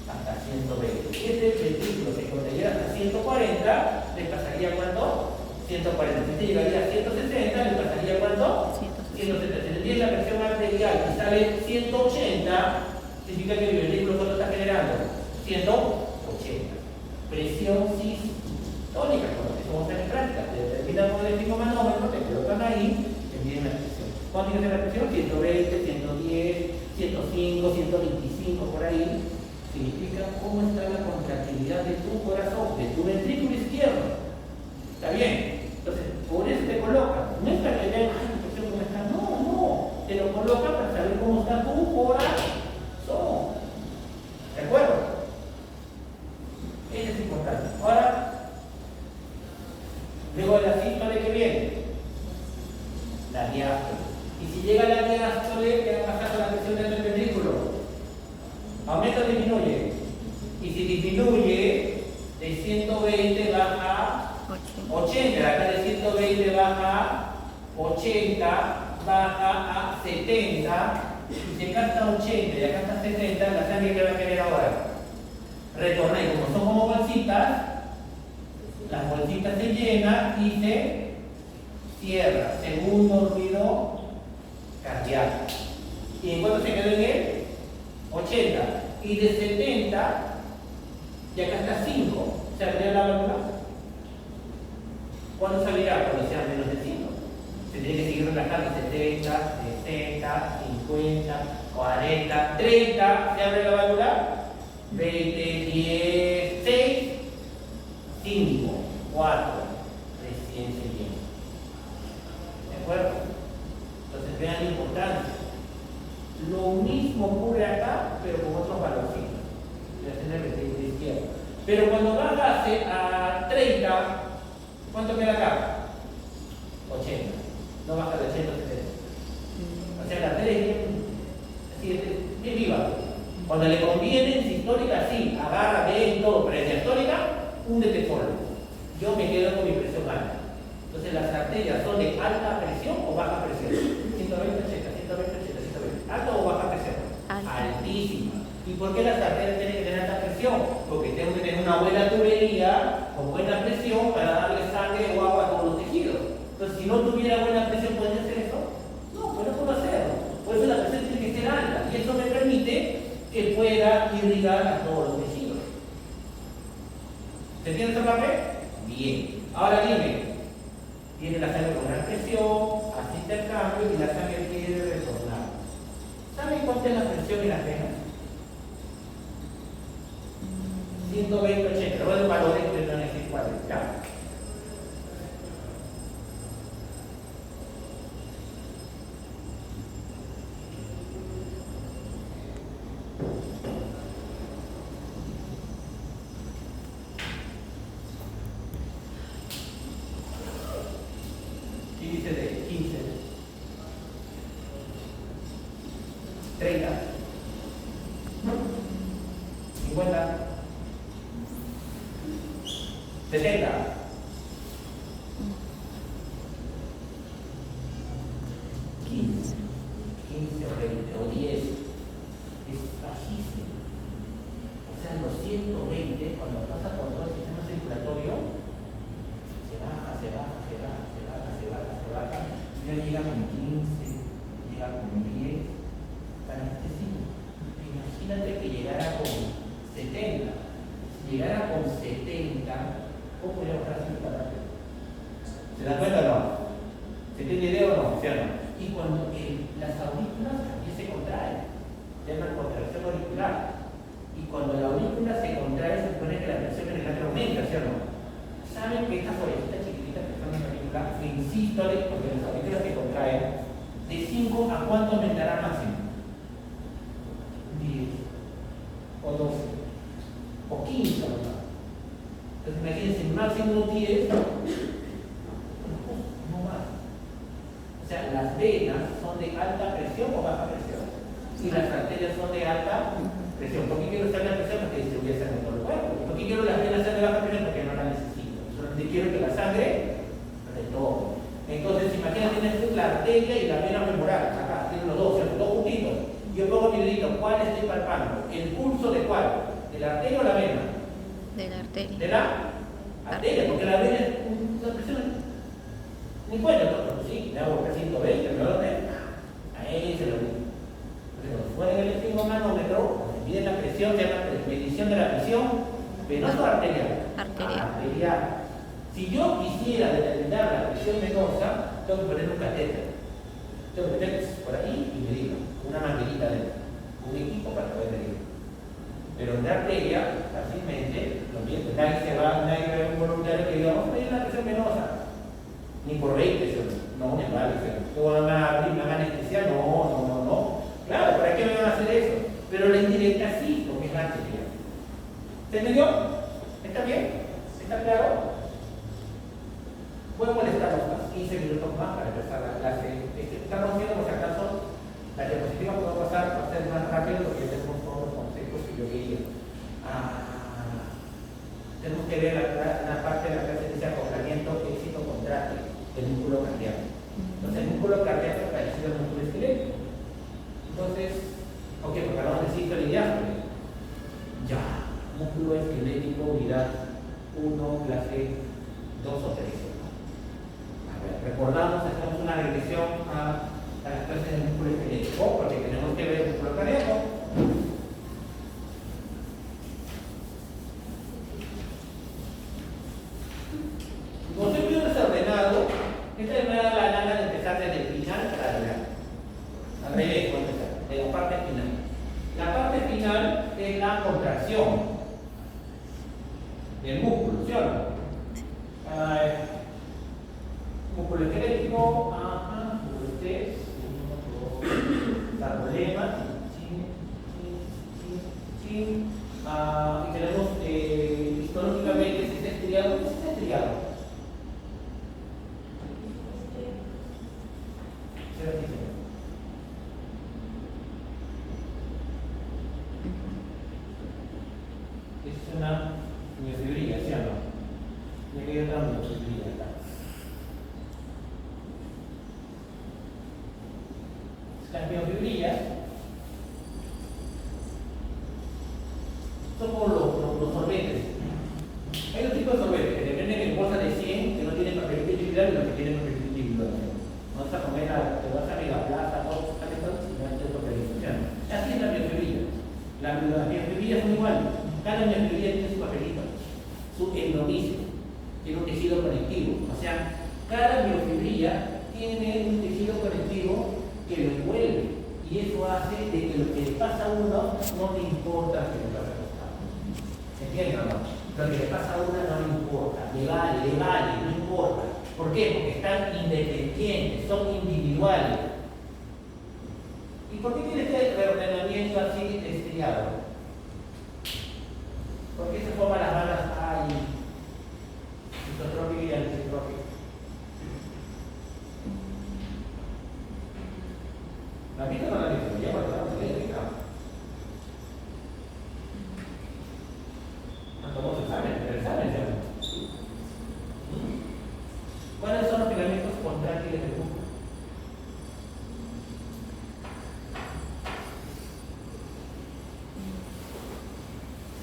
Hasta 120. Este ventrículo que cuando llega hasta 140, le pasaría ¿cuánto? 140. Si este llegaría a 160, le pasaría ¿cuánto? 170. Si le tiene la presión arterial y sale 180, significa que el ventrículo ¿cuánto está generando? 180. Presión sistólica, como que somos en práctica. Determina con el estigmomanómetro, te colocan ahí, te miden la presión. ¿Cuánto tiene que ser la presión? 120, 110, 105, 125, por ahí. Significa cómo está la contractilidad de tu corazón, de tu ventrículo izquierdo. ¿Está bien? Entonces, por eso te coloca. No es para que vean, ay, mi presión cómo está. No, no. Te lo coloca para saber cómo está tu corazón. ¿De acuerdo? Eso es importante. Ahora, luego de la sístole que viene, la diástole. Y si llega la diástole, ¿qué va a pasar con la presión del ventrículo? ¿Aumenta o disminuye? Y si disminuye, de 120 baja a 80. Acá de 120 baja a 80, baja a 70. Y si acá está 80 y acá está 70, la sangre que va a querer ahora. Retorna y como son como bolsitas, las bolsitas se llenan y se cierra. Segundo ruido cardíaco. ¿Y en cuánto se quedó en él? 80. Y de 70, y acá está 5. ¿Se abrió la válvula? ¿Cuándo salirá? Cuando sea menos de 5. Se tiene que seguir relajando. 70, 60, 50, 40, 30. ¿Se abre la válvula? 20, 10, 6, 5, 4, recién se llena. ¿De acuerdo? Entonces vean la importancia. Lo mismo ocurre acá, pero con otros valorcitos. Voy a hacer el ventrículo izquierdo. Pero cuando baja a 30, ¿cuánto queda acá? 80. No baja de 80 a 70. O sea, la arteria es bien viva. Cuando le conviene en sistólica, sí, agarra bien todo, pero en diastólica, húndete solo. Yo me quedo con mi presión alta. Entonces, las arterias son de alta presión o baja presión. 120, 80, 120, 80, 120. ¿Alta o baja presión?
Alta.
Altísima. ¿Y por qué las arterias tienen que tener alta presión? Porque tengo que tener una buena tubería con buena presión para darle sangre o agua a todos los tejidos. Entonces, si no tuviera buena presión, ¿podría hacer eso? No, pues no puedo hacerlo. Por eso la presión tiene que ser alta. Y eso me permite que pueda irrigar a todos los tejidos. ¿Se entiende esta parte? Bien. Ahora dime, viene la sangre con gran presión, hace intercambio y la sangre quiere retornar. ¿Saben cuánta es la presión en las venas? 120, 80. Luego de valores que no necesito cuál es, ¿ya? Índice de 15, 30, 50, 70, 15, 15 o 20 o 10, es bajísimo. O sea, los 120, cuando pasa por todo el sistema circulatorio, se baja, se baja, se baja, se baja, se baja, se baja, ya llega con 15, llega con 10, tan excesivo. Imagínate que llegara con 70, si llegara con 70, ¿cómo podría bajar así para rápido? ¿Se dan cuenta o no? ¿Se tiene idea o no? ¿Sí o no? Y cuando las aurículas también se contraen, se llama contracción auricular. Y cuando la aurícula se contrae, se supone que la presión en el aire aumenta, ¿sí o no? ¿Saben que estas orejitas chiquititas que están en la aurícula, insisto, porque las aurículas se contraen, de 5 a cuánto aumentará máximo? 10 o 12 o 15 o más. Entonces imagínense, máximo 10, no más. O sea, las venas son de alta presión o baja presión. Y las arterias son de alta presión. ¿Por qué quiero estar en la presión? Porque distribuye sangre por el cuerpo. ¿Por qué quiero las venas ser de baja presión? Porque no la necesito. Solamente quiero que la sangre retorne. Entonces, imagínate, tienes la arteria y la vena femoral. Acá, tienen los dos, ¿cierto? Dos juntitos. Yo pongo mi dedito, ¿cuál estoy palpando? ¿El pulso de cuál? ¿De la arteria o la vena?
De la arteria.
¿De la arteria? Porque la vena es una presión. Ni cuenta, ¿no? Sí, me hago 120, me lo ahí se lo digo. Entonces, cuando fuera el esfigmomanómetro, miden la presión, se llama medición de la presión venosa o arterial.
Arterial.
Arterial. Si yo quisiera determinar la presión venosa, tengo que poner un catéter. Tengo que meter por ahí y medir una manguerita dentro, un equipo para poder medir. Pero en la arteria, fácilmente, lo mismo, nadie ve un voluntario que diga, vamos a medir la presión venosa. Ni por 20, no, ni mal, ¿te van a abrir, me van a anestesiar? No. Claro, ¿para qué me van a hacer eso? Pero la indirecta sí, porque es arterial. ¿Se entendió? ¿Está bien? ¿Está claro? Voy a molestarlos más, 15 minutos más para empezar la clase. Estamos viendo, por si acaso, la diapositiva puedo pasar para ser más rápido porque ya tenemos todos los conceptos que yo quería. Tenemos que ver la parte de la clase que dice acoplamiento éxito contráctil del músculo cardíaco. Entonces, el músculo cardíaco es parecido al músculo esquelético. Entonces, ok, porque hablamos de sístole y diástole. Ya, músculo esquelético, unidad 1, clase 2 o 3. A ver, recordamos, hacemos una regresión a las clases del músculo esquelético, porque tenemos que ver el músculo cardíaco. Como soy muy desordenado, esta me da la gana de empezar desde el final para adelante. Al revés, voy a empezar, de la parte final. La parte final es la contracción del músculo, ¿sí o no? Músculo esquelético, usted, la problema, y tenemos histológicamente si está estriado. ¿Qué es está estriado? Es una miofibrila, ¿sí o no? Y aquí hay otra miofibrila acá. Las miofibrillas son como los sorbetes. Hay dos tipos de sorbetes que dependen de bolsas de 100 que no tienen papelito individual y los que tienen papelito individual. No vas a comer, te vas a ir a la plaza, todos los caletos y no hay papelito. Así es la miofibrilla. Las miofibrillas son iguales. Cada miofibrilla tiene su papelito, su endomisio, tiene un tejido conectivo. O sea, cada miofibrilla tiene un tejido conectivo que lo envuelve. Y eso hace de que lo que le pasa a uno no le importa lo que le pasa a otro. ¿Entienden o no? Lo que le pasa a uno no le importa, le vale, no importa. ¿Por qué? Porque están independientes, son individuales. ¿Y por qué tiene este reordenamiento así estriado? ¿Por qué se forman las bandas A y isotrópico y anisotrópico? ¿La vista no la vista? Ya cuando estamos en el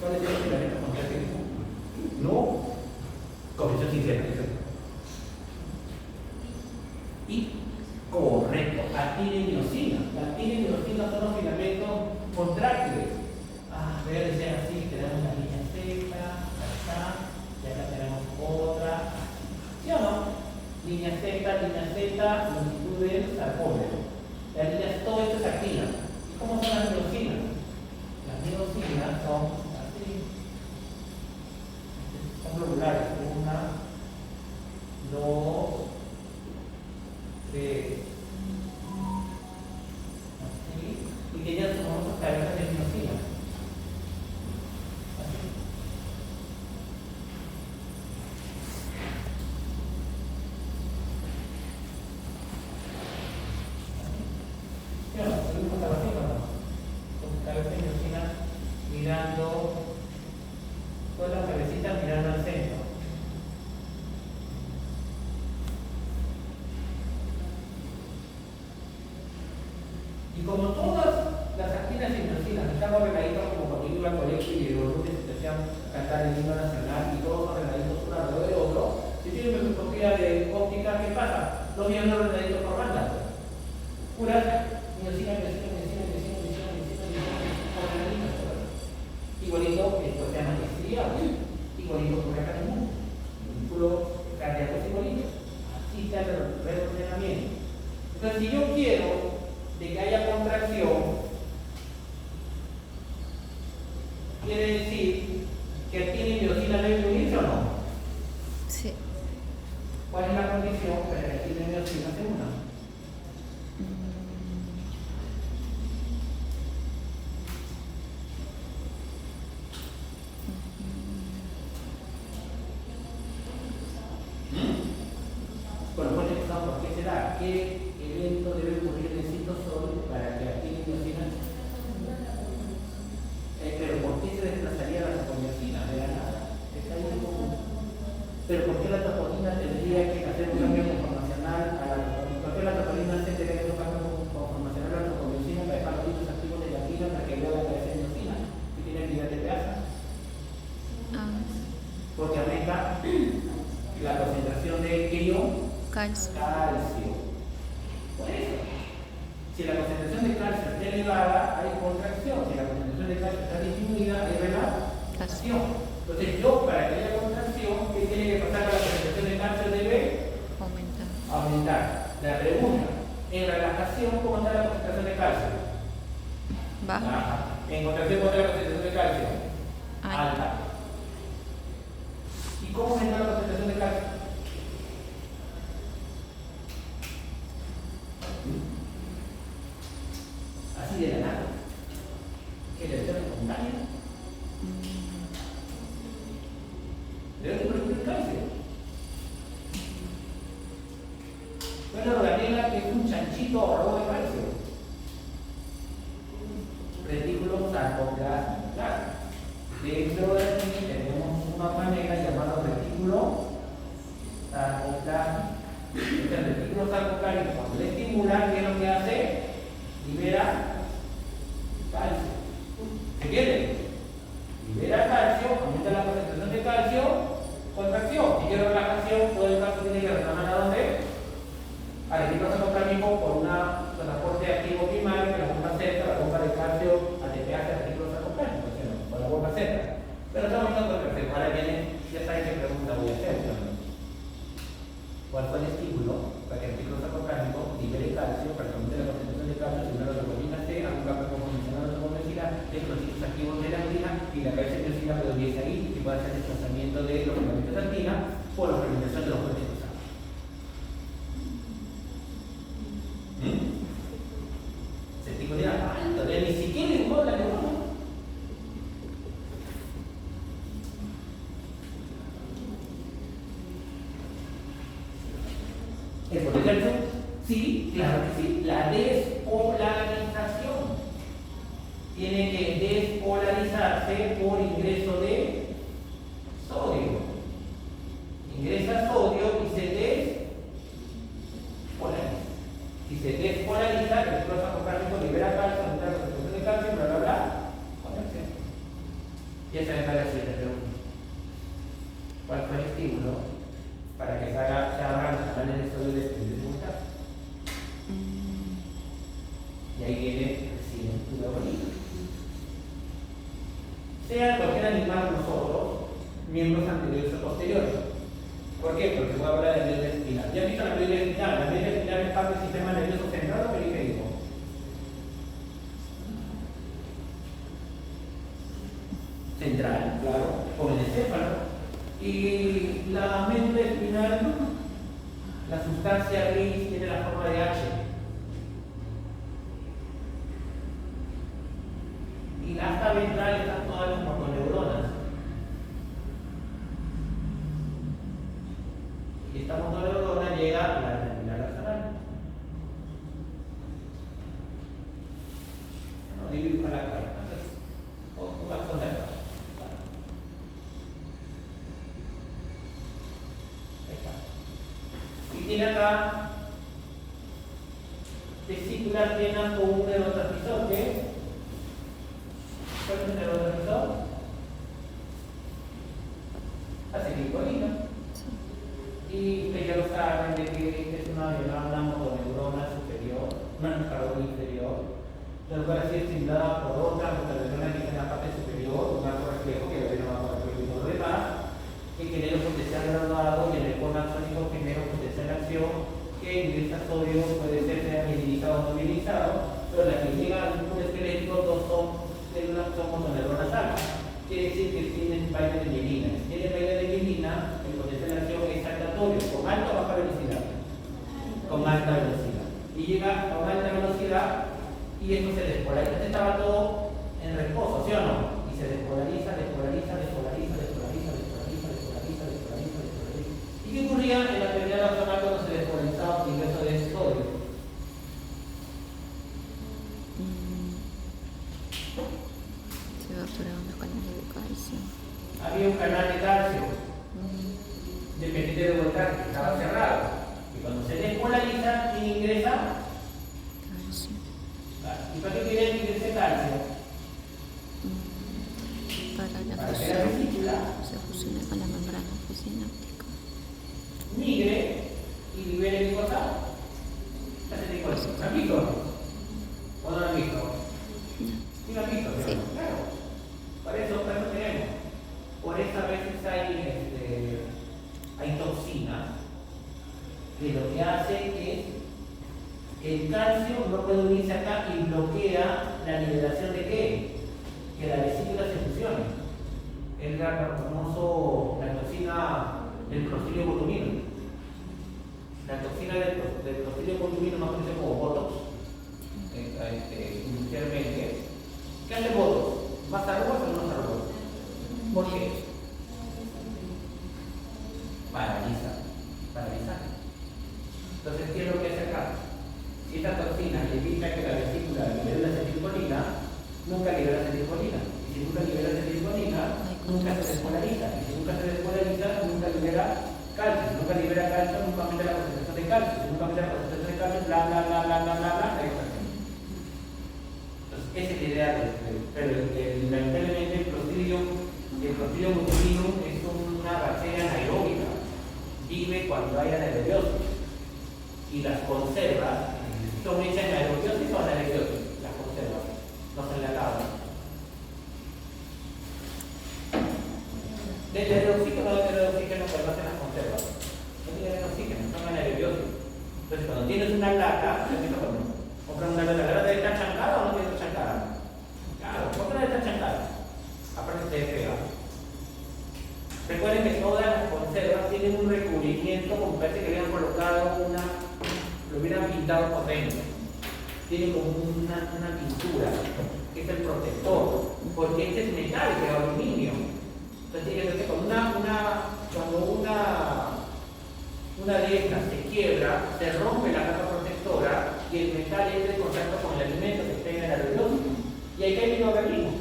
¿Cuál es el filamento contráctil? No, compresión sincera. Y correcto, actina y miosina. La actina y miosina son los filamentos contráctiles. Voy a decir así, tenemos la línea Z, acá, y acá tenemos otra. ¿Sí o no? Línea Z, longitud del sarcómero. La línea, todo esto es actina. ¿Y cómo son las miosinas? Las miosinas son así. Son globulares. 1, 2, 3. Así. Y que ya somos cabezas de miosinas. Así. Bueno, seguimos trabajando, ¿no? Con cabeza de miosina mirando, con la cabecita mirando al centro. Y como todas las actinas y miosinas están ordenaditas como cuando iba al colegio y los lunes te hacían cantar el himno nacional y todos ordenaditos uno alrededor de otro, si tienen microscopía de óptica, ¿qué pasa? Los vienen ordenaditos por banda. Puras miosina, igualito, esto se llama estriado, igualito por acá en el mundo, músculo cardíaco igualito, así está el reordenamiento. Entonces, si yo quiero de que haya contracción, quiere decir que tiene miosina debe unirse o no.
Sí.
¿Cuál es la condición para que tiene miosina se una? Bueno, pues ¿por qué será? ¿Qué evento debe ocurrir en el citosol para que active miosina? Pero ¿por qué se desplazaría la troponina? De la nada. Está ahí en común. Pero ¿por qué la troponina tendría que hacer un cambio conformacional a la troponina? ¿Por qué la troponina se tendría que hacer un cambio conformacional a la troponina para dejar los sitios activos de la actina para que luego aparezca en miosina? ¿Qué tiene actividad de peasa? Porque aumenta la concentración de ¿qué ion? Calcio. Por eso, si la concentración de calcio está elevada, hay contracción. Si la concentración de calcio está disminuida, hay relajación. Entonces, yo, para que haya contracción, ¿qué tiene que pasar? La concentración de calcio debe aumentar. La pregunta, en relajación, ¿cómo está la concentración de calcio? Baja. En contracción, ¿cómo está la concentración de calcio? Alta. ¿Y cómo aumenta la concentración de calcio? Así de la nada. ¿Qué le dio espontánea? Debe producir calcio. Bueno, la organela que es un chanchito ahorrado de calcio. Retículo sarcoplasma. Claro. Dentro de aquí tenemos una manera llamada retículo sarcoplasma. Este retículo sarcoplasma, cuando le estimulan, ¿qué es lo que hace? Libera calcio. ¿Se quiere? Libera calcio, aumenta la concentración de calcio, contracción. Si quiero relajación, todo el calcio tiene que reclamar a dónde? Al retículo sarcoplámico por un transporte activo primario que la bomba Z, la bomba de calcio ATPase al retículo sarcoplámico, por la bomba Z. Pero estamos viendo contracción. Ahora viene, ya saben qué pregunta voy a hacer. ¿Cuál fue el estímulo para que el retículo sarcoplámico libere calcio para que aumente la concentración de calcio según la troponina C, a un cambio convencional de troponina de los sitios activos de la actina y la cabeza de miosina produce ahí y puede hacer desplazamiento de los filamentos de actina por la fermentación de los puentes cruzados. Se estimula alto, ni siquiera igual la neurona. ¿El potencial? Sí, claro que sí. La despolarización tiene que despolarizarse por ingreso de sodio. Ingresa sodio y se despolariza. Si se despolariza, el retículo sarcoplámico libera calcio, aumenta la concentración de calcio, bla, bla, bla, contracción. Y esa es la siguiente pregunta. ¿Cuál fue el estímulo para que se abran los canales de sodio de voluntad? Y ahí viene el siguiente bonito. Sea cualquier animal o nosotros, miembros anteriores o posteriores. ¿Por qué? Porque voy a hablar de médula espinal. ¿Ya han visto la médula espinal? La médula espinal es parte del sistema nervioso central o periférico. Central, claro, con el encéfalo. Y la médula espinal, la sustancia gris tiene la forma de H. Y la asta ventral están todas las motoneuronas. Y esta motoneurona llega a la terminal axonal. No, divido para acá. O axonal. Ahí está. Y tiene acá vesículas llenas con un neurotransmisor que ¿cuál es el neurotransmisor? Acetilcolina. Y ustedes ya lo saben de que es una motoneurona superior, perdón, inferior, pero para ser estimulada por otra motoneurona que está en la parte superior, un arco reflejo que viene abajo del cuerpo y todo lo demás, que genera un potencial graduado y en el cono axónico genera un potencial de acción que ingresa sodio, puede ser mielinizado o no mielinizado, pero la que llega al núcleo esquelético dos son células son motoneuronas altas. Quiere decir que tienen vaina de mielina. Si tienen vaina de mielina, el potencial de acción es saltatorio, con alta o baja velocidad. Con alta velocidad. Y llega a una alta velocidad y esto se despolariza. Este estaba todo en reposo, ¿sí o no? Y se despolariza, despolariza, despolariza, despolariza, despolariza, despolariza, despolariza, despolariza. ¿Y qué ocurría en la teoría axonal cuando se despolarizaba el ingreso de sodio? Había un canal de calcio dependiente de voltaje que estaba cerrado y cuando se despolariza ¿quién ingresa? Calcio. ¿Y para qué quería que ingrese calcio?
Para
que la vesícula
se fusione con la membrana presináptica,
migre y libere glucosa. ¿La han visto? ¿O no la han visto? ¿Sí la han visto?
Sí.
Claro. Para eso tenemos. Por eso a veces hay toxina que lo que hace es que el calcio no puede unirse acá y bloquea la liberación de ¿qué? Que la vesícula se fusione. Es la toxina del clostridio botumino. La toxina del clostridio botumino más conocida como Botox, industrialmente. ¿Qué hace Botox? ¿Más arrugas o no más arrugas? ¿Por qué? Paraliza. Entonces, ¿qué es lo que hace acá? Si esta toxina evita que la vesícula libere la acetilcolina, nunca libera acetilcolina. Y si nunca libera acetilcolina, nunca se despolariza. Y si nunca se despolariza, nunca libera calcio. Si nunca libera calcio, nunca aumenta la concentración de calcio. Si nunca aumenta la concentración de calcio, bla, bla, bla, bla, bla, bla, bla, entonces, ese es el ideal. Pero lamentablemente el clostridio botulinum es una bacteria anaeróbica. Vive cuando hay anaerobiosis. Y las conservas son hechas en aerobiosis o anaerobiosis. Las conservas, no se le acaban. Del oxígeno no tiene oxígeno, pero no se las conservas. No tienen oxígeno, son anaerobiosis. Entonces, cuando tienes una lata, compras una lata, ¿la lata está chancada o no tiene chancada? Claro, ¿por qué no está chancada? Aparte se pega. Recuerden que todas las conservas tienen un recubrimiento, como parece que habían colocado lo hubieran pintado por dentro. Tiene como una pintura, que es el protector, porque este es metal, que es aluminio. Entonces tiene que ser cuando una de estas se quiebra, se rompe la capa protectora y el metal entra en contacto con el alimento que está en el aerobiosis. Y ahí hay microorganismos.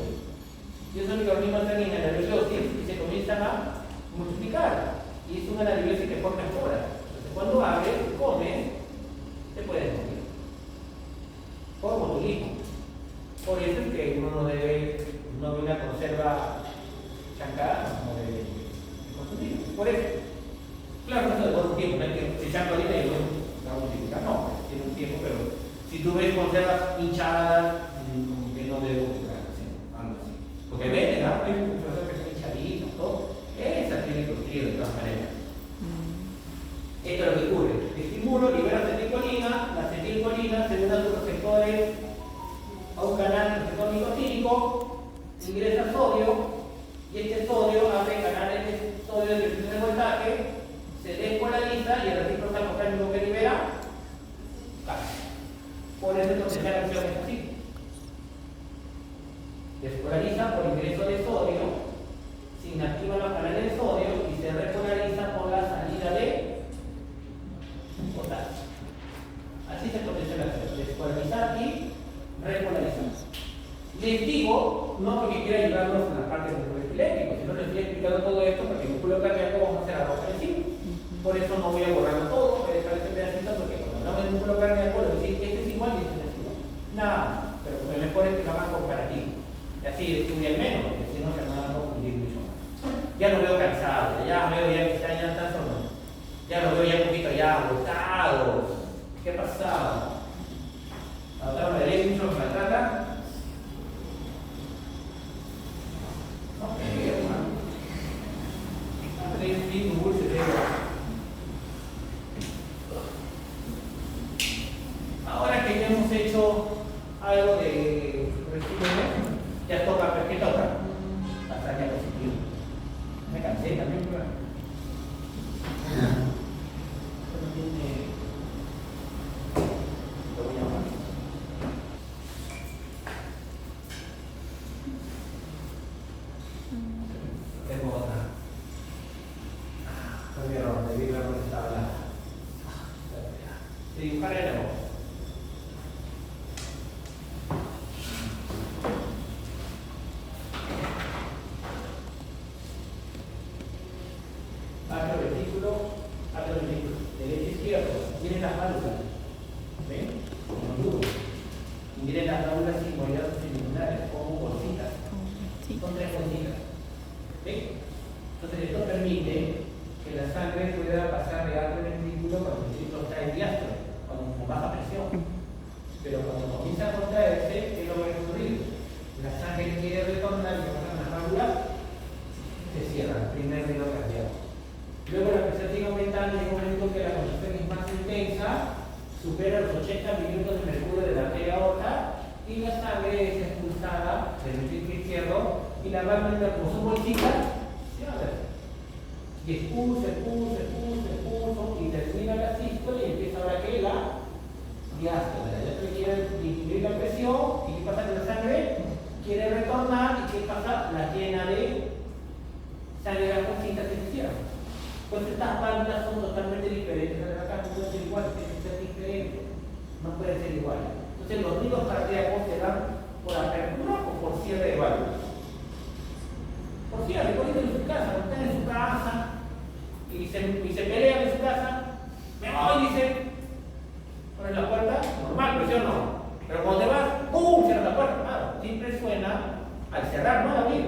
Y esos microorganismos están en el aerobiosis y se comienzan a multiplicar. Y es una anaerobiosis que forma esporas. Entonces cuando abres, comes, te puedes morir. Por botulismo. Por eso es que uno no ve una conserva chancada como de consumido. Por eso, claro, no se demora un tiempo, no es que se chanca ahorita y luego la vamos a multiplicar, no, tiene un tiempo, pero si tú ves conservas hinchadas, que no debo buscar, así, algo así. Porque ven, ¿no? Hay muchas cosas que son hinchaditas, todo, esa tiene que ocurrir de todas maneras. Esto es lo que ocurre. Estimulo, libera acetilcolina, la acetilcolina se une a sus receptores a un canal receptor nicotínico, ingresa sodio y este sodio abre canales de sodio de primer voltaje, se despolariza y el registro salmocánico que libera cae. Por eso el potencial de acción es así. Despolariza por ingreso de sodio, se inactivan los canales de sodio y se repolariza por la salida de potasio. Así se potencia la acción. Despolarizar y repolarizar. Les digo, no porque quiera ayudarnos en la parte del músculo epiléptico, sino les estoy explicando todo esto porque el músculo cardíaco vamos a hacer algo parecido. Por eso no voy a borrarlo todo, voy a dejar ese pedacito porque cuando hablamos del músculo cardíaco, le decir que este es igual y este es igual. Nada más, pero lo mejor es que lo hagan comparativo. Y así estudian menos, porque si no se van a confundir mucho más. Ya lo veo cansado, ya veo ya que ya están solo. Ya lo veo ya un poquito ya agotados. ¿Qué ha pasado? Ahora me daréis mucho que me trata. No, hermano. Tenéis un dulce de ahora que ya hemos hecho algo de resumen, ya toca, ¿qué toca? Pasar ya positivo. Me cansé también, pero lo voy a llamar. Tengo otra. Fue mi error, debí ver dónde estaba la. Dibujar el error. Atrio ventículo, derecho izquierdo. Miren las válvulas. ¿Ven? Como nudos. Y miren las válvulas sigmoidales triangulares, como bolsitas. Son tres bolsitas. ¿Ven? Entonces esto permite que la sangre pueda pasar de atrio ventículo cuando el ventículo está en diástole, con baja presión. Pero cuando comienza a contraerse, ¿qué es lo que va a ocurrir? La sangre que quiere retornar y pasar las válvulas se cierra, primer ritmo cardíaco. Luego la presión sigue aumentando y en un momento que la contracción es más intensa, supera los 80 milímetros de mercurio de la arteria aorta y la sangre es expulsada del ventículo izquierdo y la válvula, como son bolsitas, se abre. Y expulsa y termina la sístole y empieza ahora que la diástole. La diástole quiere disminuir la presión y ¿qué pasa con la sangre? Quiere retornar y ¿qué pasa? La llena de sangre de las bolsitas que se cierran. Pues estas válvulas son totalmente diferentes. Acá no pueden ser iguales, tienen que ser diferentes. No pueden ser iguales. Entonces los ritmos cardíacos se dan por apertura o por cierre de válvulas. Por cierre, por en su casa, cuando están en su casa y se pelean en su casa, me voy, dice, pones la puerta, normal, presión no. Pero cuando te vas, ¡pum! Cierra la puerta. Claro, siempre suena al cerrar, no al abrir.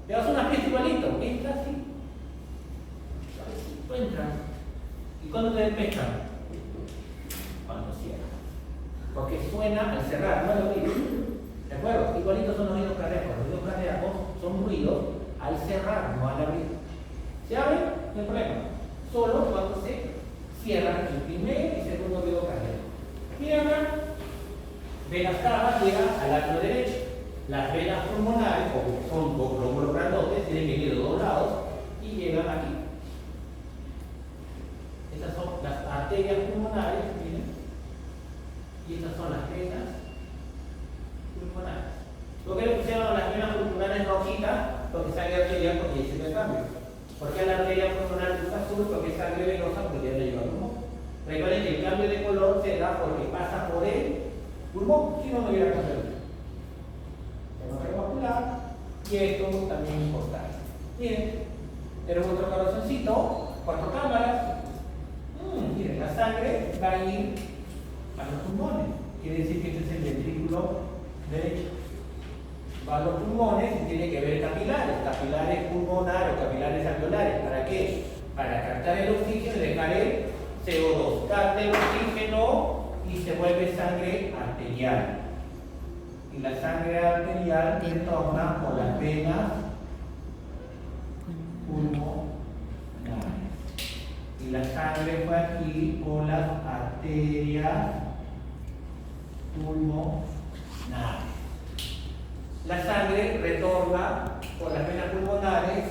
Te das una pieza igualito, entra así. Entran. ¿Y cuándo te despejan? Cuando cierran. Porque suena al cerrar, no al abrir. ¿De acuerdo? Igualitos son los oídos cardíacos. Los oídos cardíacos son ruidos al cerrar, no al abrir. ¿Se abre? No hay problema. Solo cuando se cierran el primer y segundo oído cardíaco. Mira acá. Venas cava llega al atrio derecho. Las venas pulmonares, como son glóbulos grandotes, tienen que ir de dos lados y llegan aquí. Estas son las arterias pulmonares, miren, y estas son las venas pulmonares. ¿Por qué le pusieron las venas pulmonares rojitas? Porque sangre arterial, porque dice el cambio. ¿Por qué la arteria pulmonar es azul? Porque es sangre venosa, porque ya le lleva al pulmón. Recuerden que el cambio de color se da porque pasa por el pulmón, si no, no hubiera cambiado. Vascular, y esto también es importante. Miren, tenemos otro corazoncito, 4 cámaras. Miren, la sangre va a ir a los pulmones. Quiere decir que este es el ventrículo derecho. Va a los pulmones y tiene que ver capilares Para captar el oxígeno y dejar el CO2. Capta el oxígeno y se vuelve sangre arterial. Y la sangre arterial retorna por las venas pulmonares. Y la sangre fue aquí por las arterias pulmonares. La sangre retorna por las venas pulmonares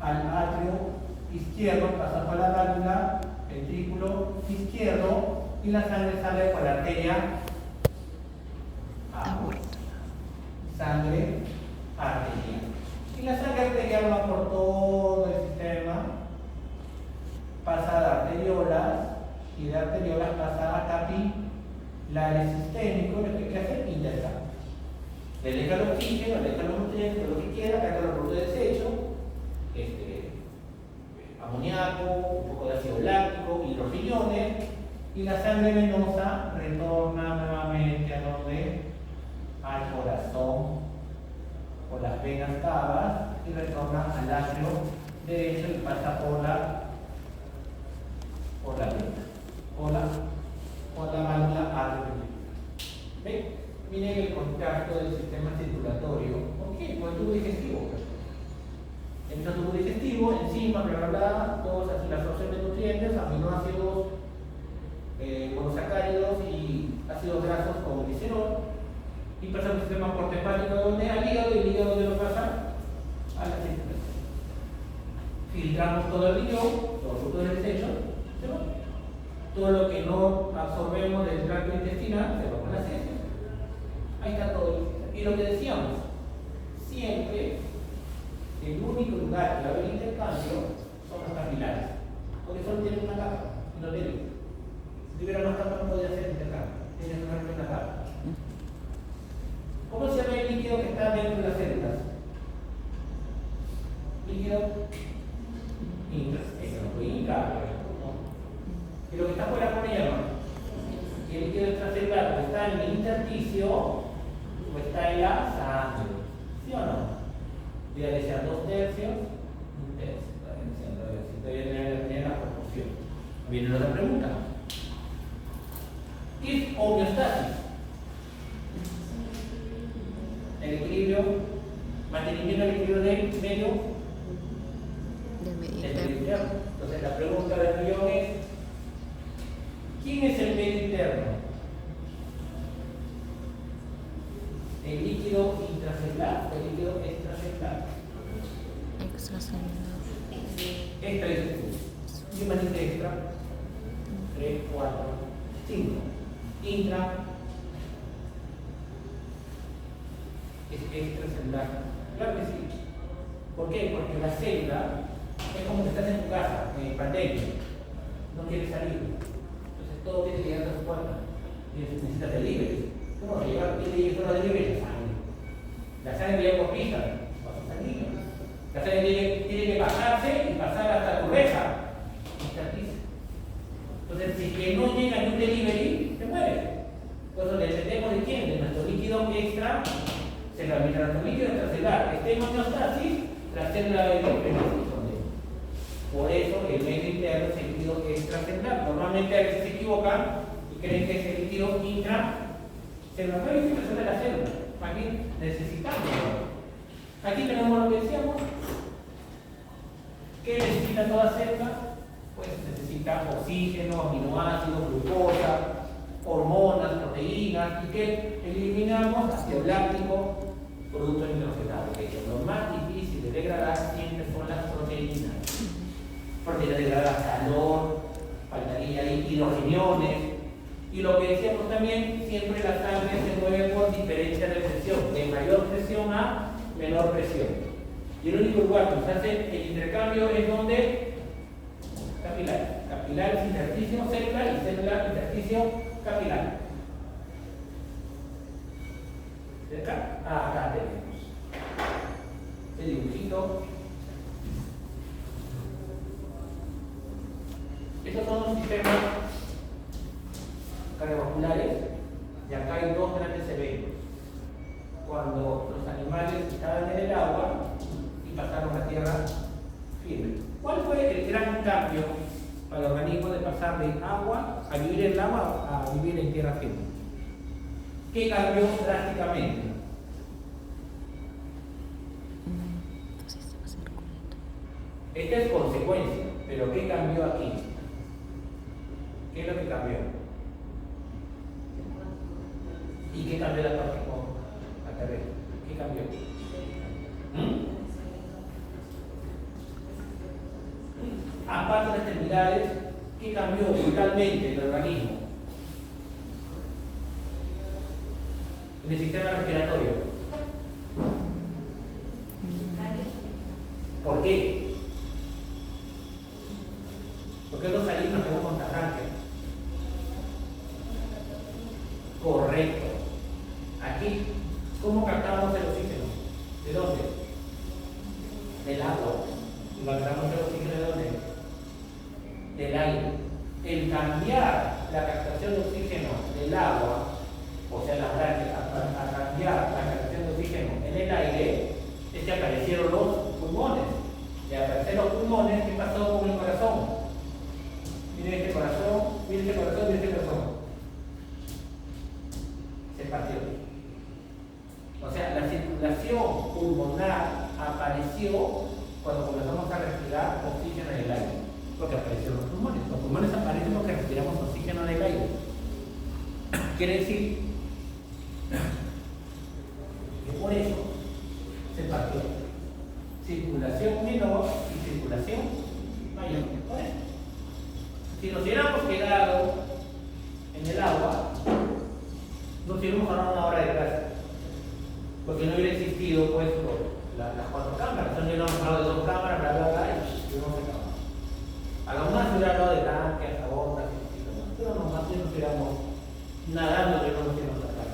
al atrio izquierdo, pasa por la válvula, ventrículo izquierdo, y la sangre sale por la arteria aorta. Sangre arterial. Y la sangre arterial va por todo el sistema, pasa a arteriolas, y de arteriolas pasa a capilares sistémicos, lo que hay que hacer intercambio. Le deja el oxígeno, le deja los nutrientes, lo que quiera, carga los productos de desecho, amoníaco, un poco de ácido láctico y los riñones, y la sangre venosa retorna nuevamente a donde, al corazón, por las venas cavas, y retorna al atrio derecho y pasa por la vena, por la válvula atrio. ¿Ven? Miren el contacto del sistema circulatorio. ¿Por qué? Por el tubo digestivo. En el tubo digestivo, enzimas, bla bla bla, todos así la absorción de nutrientes, aminoácidos, monosacáridos y ácidos grasos como glicerol, y pasa al sistema portohepático donde al hígado, y el hígado donde lo pasa a la circulación. Filtramos todo el riñón, todo el fruto del desecho, se va. Todo lo que no absorbemos del tracto intestinal se va con las heces. Ahí está todo. Y lo que decíamos, siempre el único lugar que va a haber intercambio son los capilares, porque solo tienen una capa, no tienen. Si tuviera más capas no podría hacer intercambio, tienen solamente una capa. ¿Cómo se llama el líquido que está dentro de las células? Líquido intra. Y lo que está fuera, ¿cómo le llaman? El líquido extracelular, o está en el intersticio o está en la sangre. ¿Sí o no? Debe ser 2 tercios, 1 tercio. Todavía tiene la proporción. Viene otra pregunta. ¿Qué es homeostasis? El equilibrio, mantenimiento del equilibrio del medio interno. Entonces la pregunta del millón es: ¿quién es el medio interno? ¿El líquido intracelular o el líquido extracelular?
Extracelular.
Extra dice tú. ¿Qué más dice extra? 3, 4, 5. Intra es extracelular. Claro que sí. ¿Por qué? Porque la célula es como que estás en tu casa, en pandemia. No quieres salir. Entonces todo tiene que llegar a tu puerta. Necesitas delivery. ¿Cómo se lleva? ¿Quién le lleva delivery? La sangre. La sangre llega por pista, vasos sanguíneos. La sangre tiene que bajarse y pasar hasta tu reja. Entonces, si que no llega ni un delivery, te mueres. Por eso dependemos de quién, de nuestro líquido extra celular. Mientras nuestro líquido extracelular esté en homeostasis, la célula debe beneficiar. Por eso el medio interno es el líquido extracelular. Normalmente a veces se equivocan y creen que es el líquido intracelular. No hay expresión de la célula. Aquí necesitamos. Aquí tenemos lo que decíamos. ¿Qué necesita toda célula? Pues necesita oxígeno, aminoácidos, glucosa, hormonas, proteínas, y que eliminamos ácido láctico, productos nitrogenados. Lo más difícil de degradar siempre son las proteínas. Proteínas degradadas, calor, faltaría ahí, y los riñones. Y lo que decíamos también, siempre la sangre se mueve por diferencia de presión, de mayor presión a menor presión. Y el único lugar donde se hace el intercambio es donde capilar. Capilar es intersticio celular y celular intersticio capilar. ¿Cerca? Acá tenemos el dibujito. Estos son los sistemas cardiovasculares, y acá hay 2 grandes eventos. Cuando los animales estaban en el agua y pasaron a tierra firme. ¿Cuál fue el gran cambio para el organismo de pasar de agua a vivir en el agua a vivir en tierra firme? ¿Qué cambió drásticamente? Esta es consecuencia, pero ¿qué cambió aquí? ¿Qué es lo que cambió? ¿Y qué cambió la parte con la carrera? ¿Qué cambió? Aparte de las extremidades, ¿qué cambió brutalmente en el organismo? En el sistema respiratorio. ¿Por qué? Porque los salimos nos quedamos con arranque. Correcto. Aquí, ¿cómo captamos el oxígeno? ¿De dónde? Del agua. ¿Y captamos el oxígeno de dónde? Del aire. El cambiar la captación de oxígeno del agua, o sea, las branquias, a cambiar la captación de oxígeno en el aire, es que aparecieron los pulmones. Y al aparecer los pulmones, ¿qué pasó con el corazón? Miren este corazón, miren este corazón, miren este corazón. Se partió. O sea, la circulación pulmonar apareció cuando comenzamos a respirar oxígeno en el aire. Porque aparecieron los pulmones. Los pulmones aparecen porque respiramos oxígeno en el aire. Quiere decir que por eso se partió. Circulación menor y circulación mayor. Por eso. Si nos hubiéramos quedado en el agua, nos hubiéramos ganado una hora de clase. Porque no hubiera existido, pues, las 4 cámaras. Entonces, no hubiéramos hablado de 2 cámaras, bla, bla, bla, y hubiéramos acabado. A lo más se hubiera hablado de tanques, abortas, y demás. Pero nomás si nos hubiéramos nadando, que no nos hubiéramos sacado.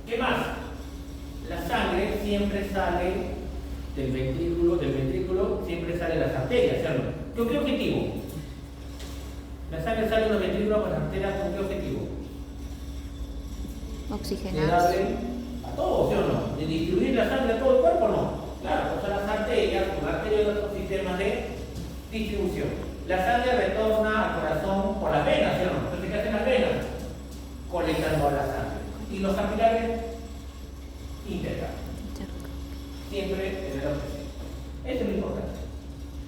¿Qué más? La sangre siempre sale del ventrículo siempre salen las arterias, ¿cierto? ¿Con qué objetivo? La sangre sale de los ventrículos con las arterias, ¿con qué objetivo? De
Oxigenar.
darle a todo, ¿sí o no? De distribuir la sangre a todo el cuerpo, ¿no? Claro, pues son las arterias, con arterias son sistemas de distribución. La sangre retorna al corazón por las venas, ¿sí o no? Entonces, ¿qué hacen las venas? Colectando la sangre. Y los capilares intercambian. Siempre en el oxígeno. Eso es lo importante.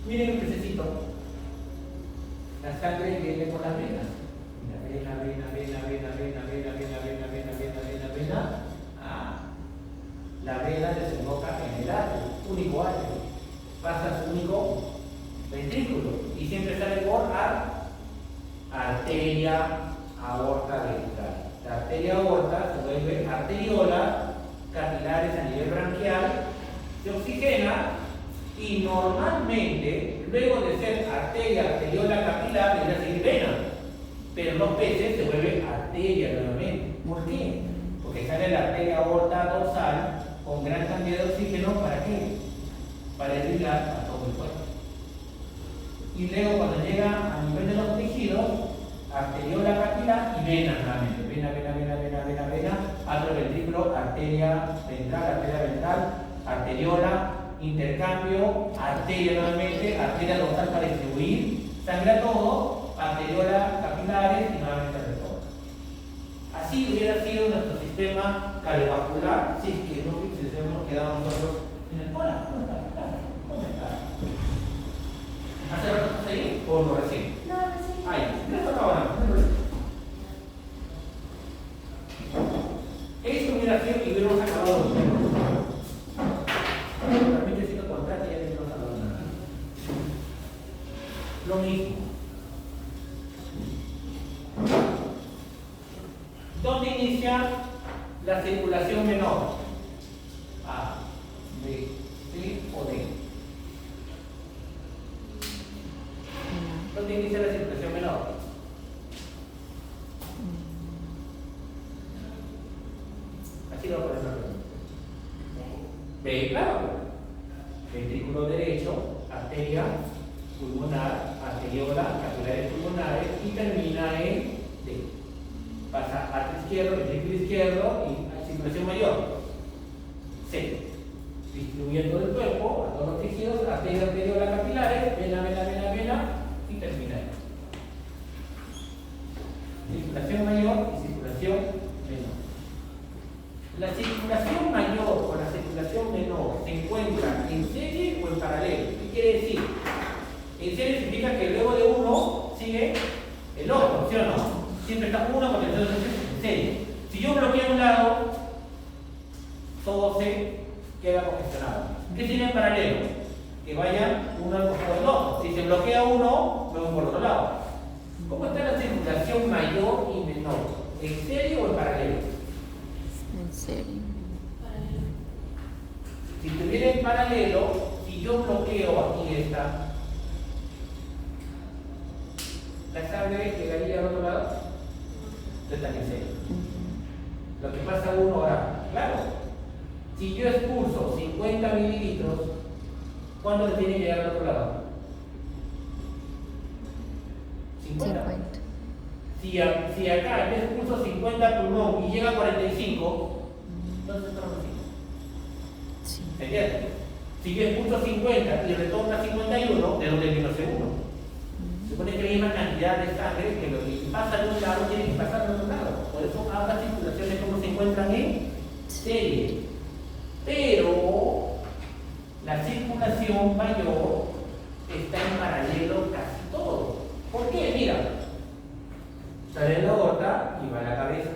Miren el pececito. La sangre viene por las venas. Vena. La vena desemboca en el atrio, único atrio. Pasa a su único ventrículo. Y siempre sale por arteria aorta ventral. La arteria aorta se vuelve arteriola, capilares a nivel branquial, se oxigena y normalmente, luego de ser arteria, arteriola, capilar, viene a seguir vena. Pero en los peces se vuelve arteria nuevamente. ¿Por qué? Porque sale la arteria aorta dorsal con gran cantidad de oxígeno. ¿Para qué? Para irrigar a todo el cuerpo. Y luego cuando llega a nivel de los tejidos, arteriola capilar y vena nuevamente. Vena, atroventrículo, arteria ventral, arteriola, intercambio, arteria nuevamente, arteria dorsal para distribuir sangre a todo, arteriola capilares y nuevamente retorno. Así hubiera sido nuestro sistema cardiovascular si es que no hubiésemos quedado nosotros en el hola, ¿cómo está? ¿Hace rato estás ahí o no recién?
No, recién.
Ahí, ¿qué está ahora? Esto hubiera sido y hubiéramos acabado los temas. Realmente si lo contraste ya no hubiéramos acabado nada. Lo mismo. ¿Dónde inicia la circulación menor? A, B, C o D. ¿Dónde inicia la circulación menor? Así lo podemos hacer. B, claro. Ventrículo derecho, arteria pulmonar, arteriola, capilares pulmonares y termina en D. Pasa atrio izquierdo, ventrículo izquierdo y circulación mayor. C. distribuyendo el cuerpo a todos los tejidos, arteriolas capilares, vena, y termina ahí. Circulación mayor y circulación menor. La circulación mayor o la circulación menor se encuentra en serie o en paralelo. ¿Qué quiere decir? En serie significa que luego de uno sigue el otro, ¿sí o no? Siempre está uno con el otro en serie. Si yo bloqueo un lado, todo se queda congestionado. ¿Qué tiene en paralelo? Que vayan uno al costado del otro. Si se bloquea uno, luego por otro lado. ¿Cómo está la circulación mayor y menor? ¿En serie o en paralelo?
En serio.
Si estuviera en paralelo, si yo bloqueo aquí esta, la sangre llegaría al otro lado. Entonces está en serio. Lo que pasa uno ahora, claro, si yo expulso 50 mililitros, ¿cuánto le tiene que llegar al otro lado? 50. Si acá yo expulso 50 pulmón y llega a 45, entonces estamos así.
Sí.
¿Se entiende? Si yo expulso 50 y retorna 51, ¿de dónde vino ese 1? Se supone que hay una cantidad de sangre que lo que pasa de un lado tiene que pasar de otro lado. Por eso ambas circulaciones como se encuentran en serie. Pero la circulación mayor está en paralelo casi todo. ¿Por qué? Mira, sale en la aorta y va a la cabeza.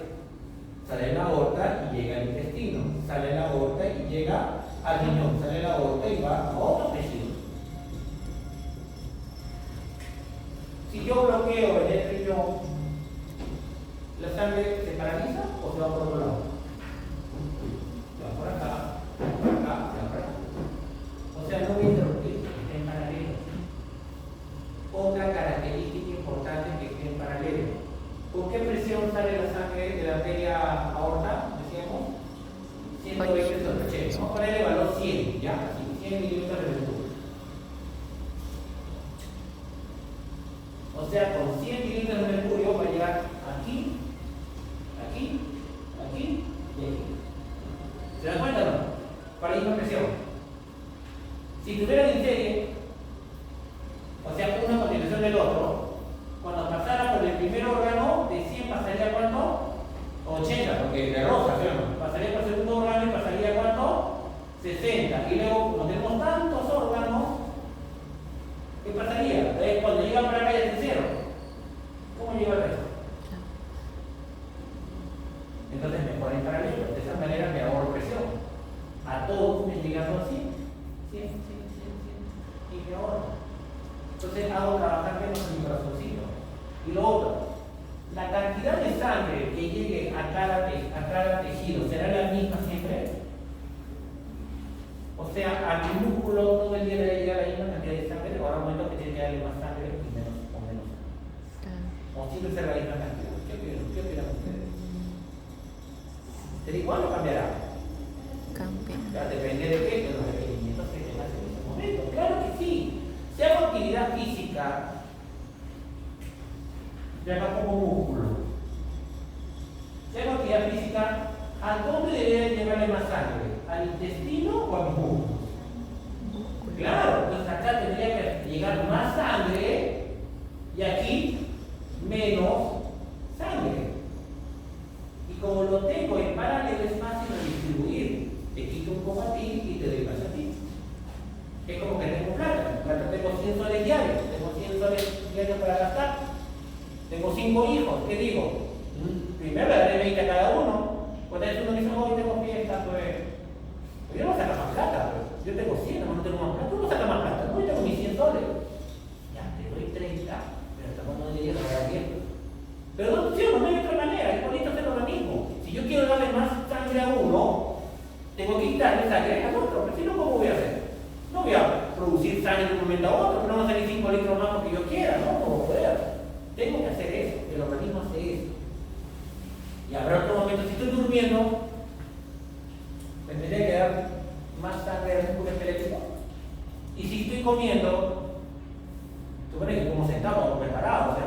Sale en la aorta y llega al intestino. Sale en la aorta y llega al riñón. Sale en la aorta y va a otro tejido. Si yo bloqueo en el riñón, ¿la sangre se paraliza o se va por otro lado? Se va por acá, se va por acá. O sea, no voy a interrumpir, está en paralelo. Otra característica importante que esté en paralelo. ¿Con qué presión sale la sangre de la arteria aorta? Decíamos 120 sobre 80. Vamos a poner el valor 100, ¿ya? 100 milímetros de mercurio. O sea, con 100 milímetros de mercurio va a llegar aquí, aquí, aquí y aquí. ¿Se dan cuenta o no? Para la misma presión. Si tuvieran en serie, o sea, uno a continuación del otro, cuando pasara por el primer órgano, de 100 pasaría a cuánto? 80, porque de rosa, ¿sí o no? Pasaría por el segundo órgano y pasaría a cuánto? 60. Y luego, como tenemos tantos órganos, ¿qué pasaría? Cuando llega para acá ya es cero. ¿Cómo llega el resto? Entonces mejor en paralelo. De esa manera me ahorro presión. A todos me llegan los 100. 100. Y me ahorro. Entonces hago trabajar menos en mi corazoncito. Y lo otro, la cantidad de sangre que llegue a cada tejido será la misma siempre. O sea, a mi músculo todo el día le llega la misma cantidad de sangre, ahora un momento que tiene que darle más sangre y menos o menos sangre. O siempre será la misma cantidad. ¿Qué opinan ustedes? ¿Será igual o cambiará?
Cambia.
Ya, depende de qué, de los requerimientos que tengas en ese momento. Claro que sí. Si hago actividad física, ya acá como músculo. Si hago actividad física, ¿a dónde debería llevarle más sangre? ¿Al intestino o a mis músculos? Claro, entonces acá tendría que llegar más sangre y aquí menos sangre. Y como lo tengo en paralelo es fácil de distribuir. Te quito un poco a ti y te doy más a ti. Es como que tengo plata. Tengo 100 soles diarios. Tengo 100 soles diarios para gastar. Tengo 5 hijos. ¿Qué digo? Primero le daré 20 a cada uno. Cuando uno dice, hoy tengo fiesta, pues yo no saco más plata. Pues. Yo tengo 100, no tengo más plata. Tú no sacas más plata. No, yo tengo mis 100 soles. Ya, te doy 30, pero estamos no debería pagar 10. Pero no, sí, no hay otra manera. Es bonito hacerlo lo mismo. Si yo quiero darle más sangre a uno, tengo que quitarle sangre al otro. Pero si no, ¿cómo voy a hacer? No voy a producir sangre de un momento a otro, pero no va a salir 5 litros más porque yo quiera, ¿no? No voy a poder. Tengo que hacer eso. El organismo hace eso. Y habrá otro momento, si estoy durmiendo, me tendría que dar más sangre al músculo esquelético. Y si estoy comiendo, supone que como sentado o preparado, o sea,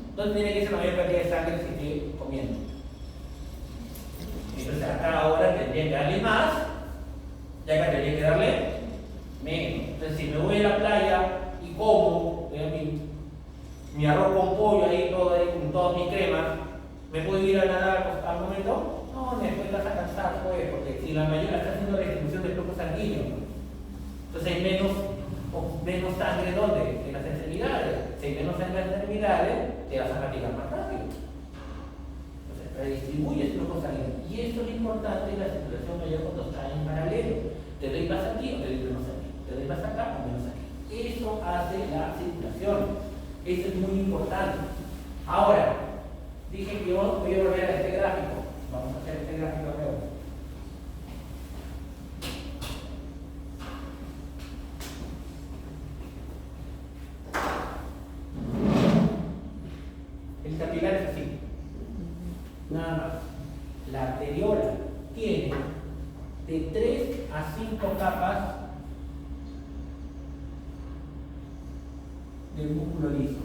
entonces tiene que ser la mayor cantidad de sangre si estoy comiendo. Entonces acá ahora tendría que darle más, ya que tendría que darle mi arroz con pollo ahí, todo ahí con todas mis cremas, ¿me puedo ir a nadar al momento? No, después vas a cansar, pues, porque si la mayoría está haciendo restitución del flujo sanguíneo, entonces hay menos sangre, ¿dónde? En las extremidades. Si hay menos sangre en las extremidades, te vas a fatigar más rápido. Entonces, redistribuye el flujo sanguíneo. Y eso es lo importante en la circulación mayor cuando está en paralelo. Te doy más aquí o te doy menos aquí. Te doy más acá o menos aquí. Eso hace la circulación. Eso es muy importante. Ahora, dije que yo voy a volver a este gráfico. Vamos a hacer este gráfico nuevo. El capilar es así. Nada más. La arteriola tiene de 3 a 5 capas de músculo liso.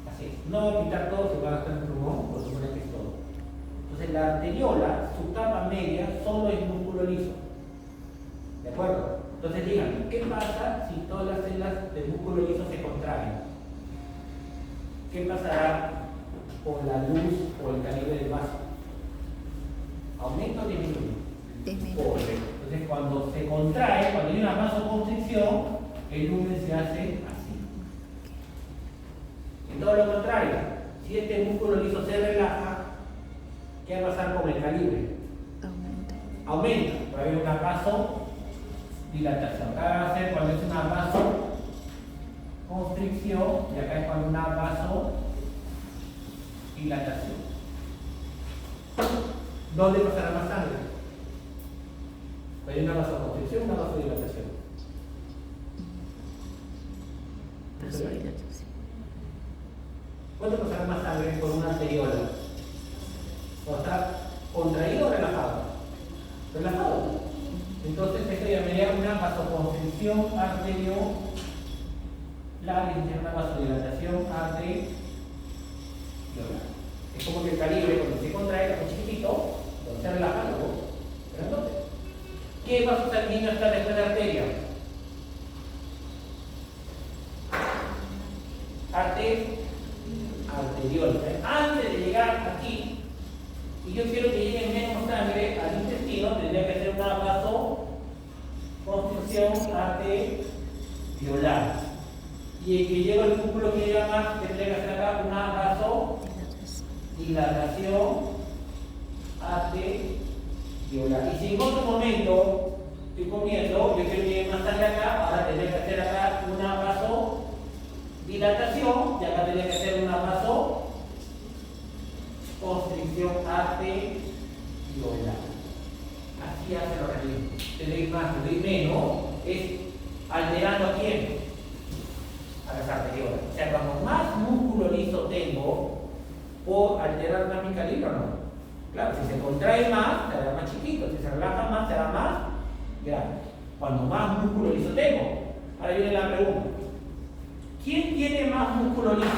Así es. No voy a pintar todo, se va a gastar un plumón, por supuesto que es todo. Entonces la arteriola, su capa media, solo es músculo liso. ¿De acuerdo? Entonces díganme, ¿qué pasa si todas las células del músculo liso se contraen? ¿Qué pasará con la luz o el calibre del vaso? ¿Aumenta o disminuye?
Disminuye.
Entonces cuando se contrae, cuando hay una vasoconstricción, el lumen se hace así. En todo lo contrario, si este músculo liso se relaja, ¿qué va a pasar con el calibre?
Aumenta.
Aumenta, va a haber una vasodilatación. Acá va a ser cuando es una vasoconstricción y acá es cuando una vasodilatación. ¿Dónde pasará más sangre? Hay una vasoconstricción, una vasodilatación.
Vasodilatación.
¿Cuánto pasará más sangre con una arteriola? ¿O está contraído o relajado? Relajado. Entonces esto llamaría una vasoconstricción arteriolar, una vasodilatación arteriolar. Es como que el calibre cuando se contrae es muy chiquitito, cuando se relaja luego. Pero entonces, ¿qué vaso sanguíneo está después de la arteria? Arteriola. Antes de llegar aquí, y yo quiero que llegue menos sangre al intestino, tendría que hacer una vasoconstricción arteriolar. Y el que lleva el músculo que llega más, tendría que hacer acá una vasodilatación arteriolar. Y si en otro momento estoy comiendo, yo quiero que llegue más sangre acá, ahora tendría que hacer acá una vasodilatación, y acá tendría que hacer una vasoconstricción arteriolar. Así hace el organismo. Te doy más, te doy menos, es alterando a quién? A las arteriolas. O sea, cuando más músculo liso tengo, ¿puedo alterar más mi calibre o no? Claro, si se contrae más, será más chiquito. Si se relaja más, será más grande. Cuando más músculo liso tengo. Ahora viene la pregunta. ¿Quién tiene más músculo liso?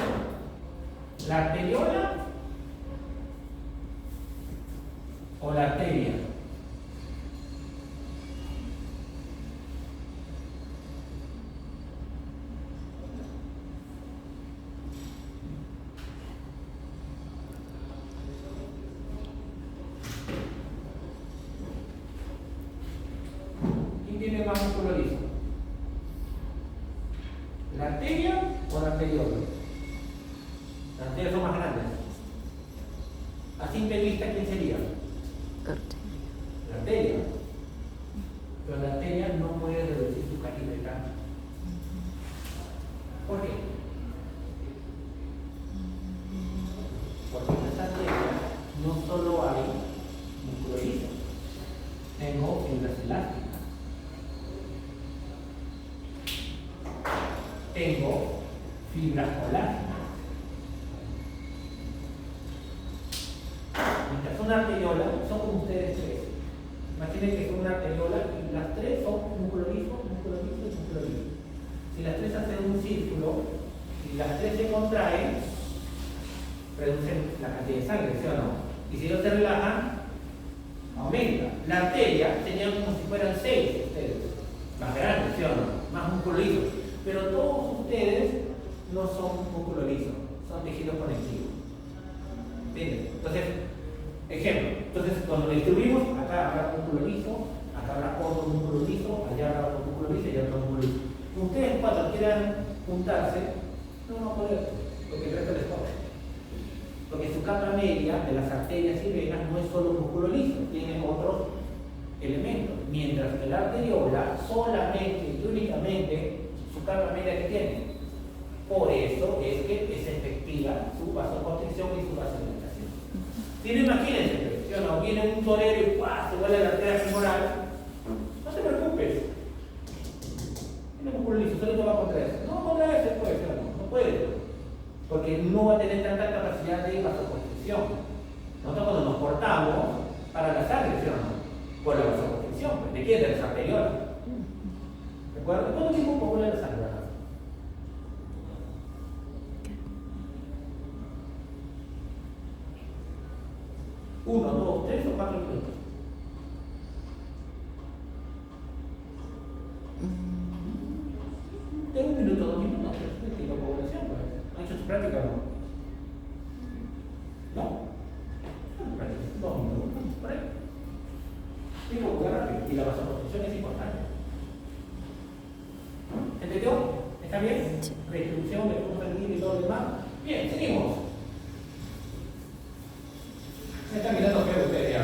¿La arteriola o la arteria? ¿Quién tiene más músculo liso? ¿La arteria o la arteriola? Las arterias son más grandes. A simple vista, ¿quién sería?
Arteria.
La arteria. Pero la arteria no puede reducir su calibre tanto. ¿Por qué? Porque en esta arteria no solo hay músculo liso, tengo fibras elásticas, tengo fibras colágenas. Mientras son arteriola, son como ustedes tres. Imaginen que son una arteriola y las tres son músculo liso, músculo liso y músculo liso. Si las tres hacen un círculo, si las tres se contraen, reducen la cantidad de sangre, ¿sí o no? Y si ellos se relajan, aumenta. La arteria tenía como si fueran 6 ustedes, más grandes, ¿sí o no? Más músculo liso. Pero todos ustedes no son músculo liso, son tejidos conectivos. ¿Entienden? Entonces, ejemplo, entonces cuando distribuimos, acá habrá músculo liso, acá habrá otro músculo liso, allá habrá otro músculo liso y allá otro músculo liso. Ustedes cuando quieran juntarse, no van a poder, porque el resto les toca. Porque su capa media de las arterias y venas no es solo músculo liso, tiene otros elementos. Mientras que la arteriola solamente y únicamente su capa media que tiene. Por eso es que es efectiva su vasoconstricción y su vasodilatación. Si no, imagínense, ¿sí o no? Viene un torero y ¡guau! Se vuelve la arteria femoral. No te preocupes. Tiene músculo liso, solo te va a contraer. No contraerse puede, ¿sí o no? No puede. Porque no va a tener tanta capacidad de vasoconstricción. Nosotros cuando nos cortamos para la sangre, ¿sí o no? Por la vasoconstricción, pues, ¿de quién? De las arteriolas. ¿De acuerdo? ¿Cuánto tiempo coagula la sangre? 1, 2, 3 o 4 minutos. De 1 minuto, 2 minutos, es estilo de población, pues. ¿Han hecho su práctica o no? ¿No? Práctica, 2 minutos, por ahí. Digo, muy rápido, y la vasoconstricción es importante. ¿Entendió? ¿Está bien? Redistribución de flujo sanguíneo y todo lo demás. Bien, seguimos. ¿Me están mirando feo ustedes ya?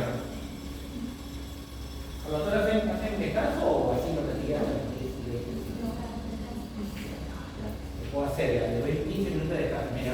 ¿A los doctores hacen descanso o así no te sigan? Puedo hacer, le doy 15 minutos de descanso. Mira,